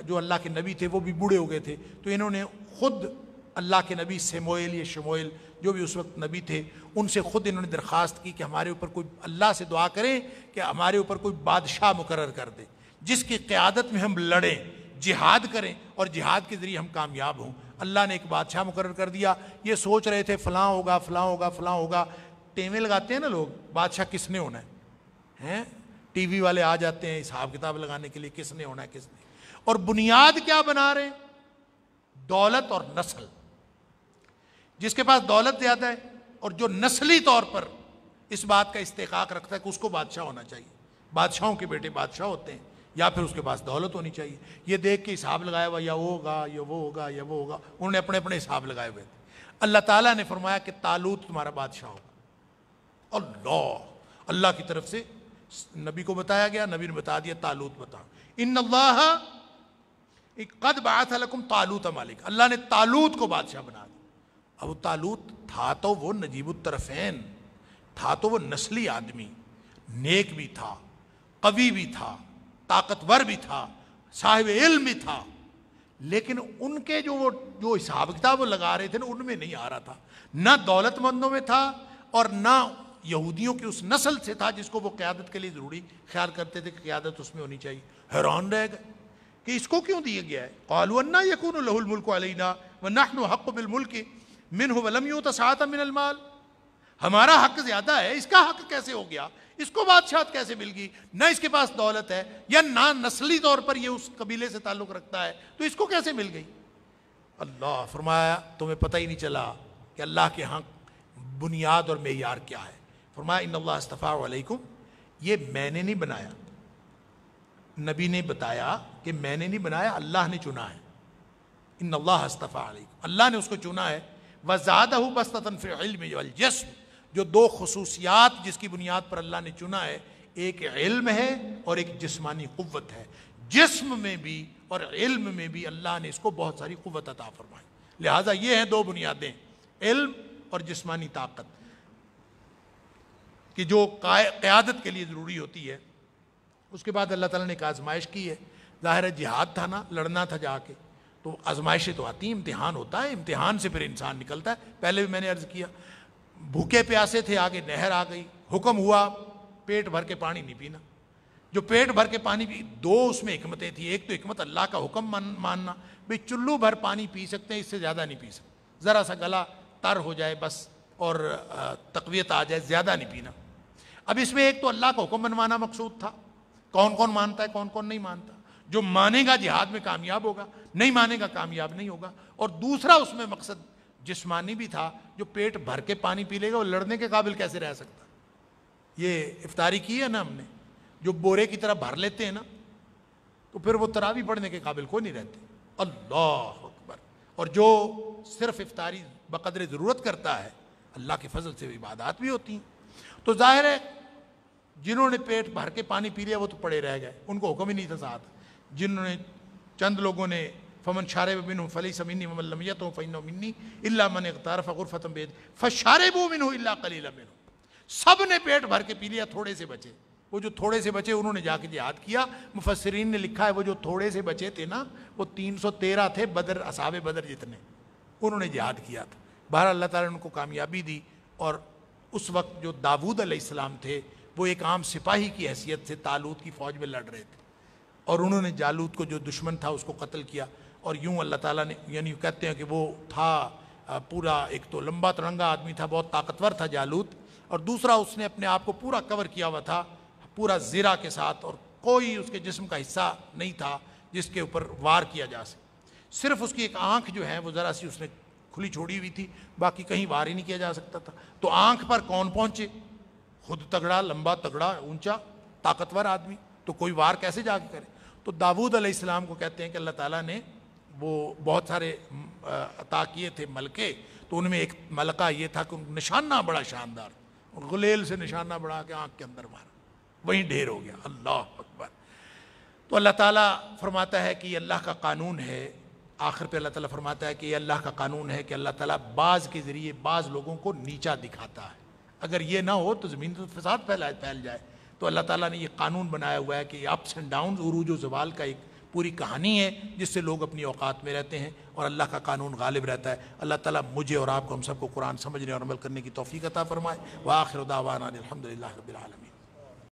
جو اللہ کے نبی تھے وہ بھی بوڑھے ہو گئے تھے. تو انہوں نے خود اللہ کے نبی سموئیل یا شموئیل جو بھی اس وقت نبی تھے، ان سے خود انہوں نے درخواست کی کہ ہمارے اوپر کوئی، اللہ سے دعا کریں کہ ہمارے اوپر کوئی بادشاہ مقرر کر دے جس کی قیادت میں ہم لڑیں، جہاد کریں اور جہاد کے ذریعے ہم کامیاب ہوں۔ اللہ نے ایک بادشاہ مقرر کر دیا۔ یہ سوچ رہے تھے فلاں ہوگا فلاں ہوگا فلاں ہوگا، ٹیمیں لگاتے ہیں نا لوگ، بادشاہ کس نے ہونا ہے، ٹی وی والے آ جاتے ہیں حساب کتاب لگانے کے لیے کس نے ہونا ہے کس نے، اور بنیاد کیا بنا رہے ہیں؟ دولت اور نسل۔ جس کے پاس دولت زیادہ ہے اور جو نسلی طور پر اس بات کا استحقاق رکھتا ہے کہ اس کو بادشاہ ہونا چاہیے، بادشاہوں کے بیٹے بادشاہ ہوتے ہیں، یا پھر اس کے پاس دولت ہونی چاہیے۔ یہ دیکھ کے حساب لگایا ہوا، یا وہ ہوگا یا وہ ہوگا یا وہ ہوگا، انہوں نے اپنے اپنے حساب لگائے ہوئے تھے۔ اللہ تعالیٰ نے فرمایا کہ طالوت تمہارا بادشاہ ہوگا۔ اللہ کی طرف سے نبی کو بتایا گیا، نبی نے بتا دیا طالوت بتا، ان اللہ قد بعث لکم طالوت ملک، اللہ نے طالوت کو بادشاہ بنا دیا۔ اب طالوت تھا تو وہ نجیب الطرفین تھا، تو وہ نسلی آدمی، نیک بھی تھا، قوی بھی تھا، طاقتور بھی تھا، صاحب علم بھی تھا، لیکن ان کے جو حساب کتاب وہ لگا رہے تھے نا، ان میں نہیں آ رہا تھا، نہ دولت مندوں میں تھا اور نہ یہودیوں کی اس نسل سے تھا جس کو وہ قیادت کے لیے ضروری خیال کرتے تھے کہ قیادت اس میں ہونی چاہیے۔ حیران رہ گئے کہ اس کو کیوں دیا گیا ہے۔ قالوا انا یکون له الملک علینا ونحن احق بالملک منہ ولم یؤت سعۃ من المال، ہمارا حق زیادہ ہے، اس کا حق کیسے ہو گیا، اس کو بادشاہت کیسے مل گئی، نہ اس کے پاس دولت ہے یا نہ نسلی طور پر یہ اس قبیلے سے تعلق رکھتا ہے، تو اس کو کیسے مل گئی۔ اللہ فرمایا تمہیں پتہ ہی نہیں چلا کہ اللہ کے ہاں بنیاد اور معیار کیا ہے۔ فرمایا ان اللہ اصطفیٰ علیکم، یہ میں نے نہیں بنایا، نبی نے بتایا کہ میں نے نہیں بنایا، اللہ نے چنا ہے۔ ان اللہ اصطفیٰ علیکم، اللہ نے اس کو چنا ہے۔ وزادہ بسطۃ فی العلم والجسم، جو دو خصوصیات جس کی بنیاد پر اللہ نے چنا ہے، ایک علم ہے اور ایک جسمانی قوت ہے۔ جسم میں بھی اور علم میں بھی اللہ نے اس کو بہت ساری قوت عطا فرمائی۔ لہٰذا یہ ہیں دو بنیادیں، علم اور جسمانی طاقت، کہ جو قیادت کے لیے ضروری ہوتی ہے۔ اس کے بعد اللہ تعالیٰ نے ایک آزمائش کی ہے، ظاہر ہے جہاد تھا نا، لڑنا تھا جا کے، تو آزمائشیں تو آتی ہیں، امتحان ہوتا ہے، امتحان سے پھر انسان نکلتا ہے۔ پہلے بھی میں نے عرض کیا، بھوکے پیاسے تھے، آگے نہر آ گئی، حکم ہوا پیٹ بھر کے پانی نہیں پینا۔ جو پیٹ بھر کے پانی پی، دو اس میں حکمتیں تھیں، ایک تو حکمت اللہ کا حکم ماننا، بھئی چلو بھر پانی پی سکتے ہیں، اس سے زیادہ نہیں پی سکتے، ذرا سا گلا تر ہو جائے بس اور تقویت آ جائے، زیادہ نہیں پینا۔ اب اس میں ایک تو اللہ کا حکم منوانا مقصود تھا، کون کون مانتا ہے کون کون نہیں مانتا، جو مانے گا جہاد میں کامیاب ہوگا، نہیں مانے گا کامیاب نہیں ہوگا۔ اور دوسرا اس میں مقصد جسمانی بھی تھا، جو پیٹ بھر کے پانی پی لے گا وہ لڑنے کے قابل کیسے رہ سکتا۔ یہ افطاری کی ہے نا ہم نے، جو بورے کی طرح بھر لیتے ہیں نا، تو پھر وہ تراویح پڑھنے کے قابل کوئی نہیں رہتے۔ اللہ اکبر۔ اور جو صرف افطاری بقدر ضرورت کرتا ہے، اللہ کے فضل سے عبادات بھی ہوتی ہیں۔ تو ظاہر ہے جنہوں نے پیٹ بھر کے پانی پی لیا وہ تو پڑے رہ گئے، ان کو حکم ہی نہیں تھا ساتھ۔ جنہوں نے چند لوگوں نے فمن شارب منہ فلیس منی ومن لم یطعم فانہ منی الا من اغترف غرفۃ بید فشاربوا منہ الا قلیلا منہ، سب نے پیٹ بھر کے پی لیا، تھوڑے سے بچے۔ وہ جو تھوڑے سے بچے انہوں نے جا کے جہاد کیا۔ مفسرین نے لکھا ہے وہ جو تھوڑے سے بچے تھے نا، وہ 313 تھے، بدر اصحاب بدر جتنے، انہوں نے جہاد کیا تھا۔ بہرحال اللہ تعالیٰ نے ان کو کامیابی دی۔ اور اس وقت جو داؤد علیہ السلام تھے وہ ایک عام سپاہی کی حیثیت سے طالوت کی فوج میں لڑ رہے تھے، اور انہوں نے جالوت کو جو دشمن تھا اس کو قتل کیا۔ اور یوں اللہ تعالیٰ نے، یعنی کہتے ہیں کہ وہ تھا پورا، ایک تو لمبا ترنگا آدمی تھا، بہت طاقتور تھا جالوت، اور دوسرا اس نے اپنے آپ کو پورا کور کیا ہوا تھا پورا زرہ کے ساتھ، اور کوئی اس کے جسم کا حصہ نہیں تھا جس کے اوپر وار کیا جا سکے۔ صرف اس کی ایک آنکھ جو ہے وہ ذرا سی اس نے کھلی چھوڑی ہوئی تھی، باقی کہیں وار ہی نہیں کیا جا سکتا تھا۔ تو آنکھ پر کون پہنچے؟ خود تگڑا، لمبا تگڑا، اونچا طاقتور آدمی، تو کوئی وار کیسے جا کے کرے؟ تو داؤد علیہ السلام کو کہتے ہیں کہ اللہ تعالیٰ نے وہ بہت سارے عطا کیے تھے ملکے، تو ان میں ایک ملکہ یہ تھا کہ نشانہ بڑا شاندار، غلیل سے نشانہ بڑھا کے آنکھ کے اندر مارا، وہیں ڈھیر ہو گیا۔ اللہ اکبر۔ تو اللہ تعالیٰ فرماتا ہے کہ یہ اللہ کا قانون ہے۔ آخر پہ اللہ تعالیٰ فرماتا ہے کہ یہ اللہ کا قانون ہے کہ اللہ تعالیٰ بعض کے ذریعے بعض لوگوں کو نیچا دکھاتا ہے۔ اگر یہ نہ ہو تو زمین تو فساد پھیل جائے۔ تو اللہ تعالیٰ نے یہ قانون بنایا ہوا ہے کہ یہ اپس اینڈ ڈاؤنز، عروج و زوال کا ایک پوری کہانی ہے جس سے لوگ اپنی اوقات میں رہتے ہیں اور اللہ کا قانون غالب رہتا ہے۔ اللہ تعالیٰ مجھے اور آپ کو، ہم سب کو قرآن سمجھنے اور عمل کرنے کی توفیق عطا فرمائے۔ وآخر دعوانا الحمدللہ رب العالمین۔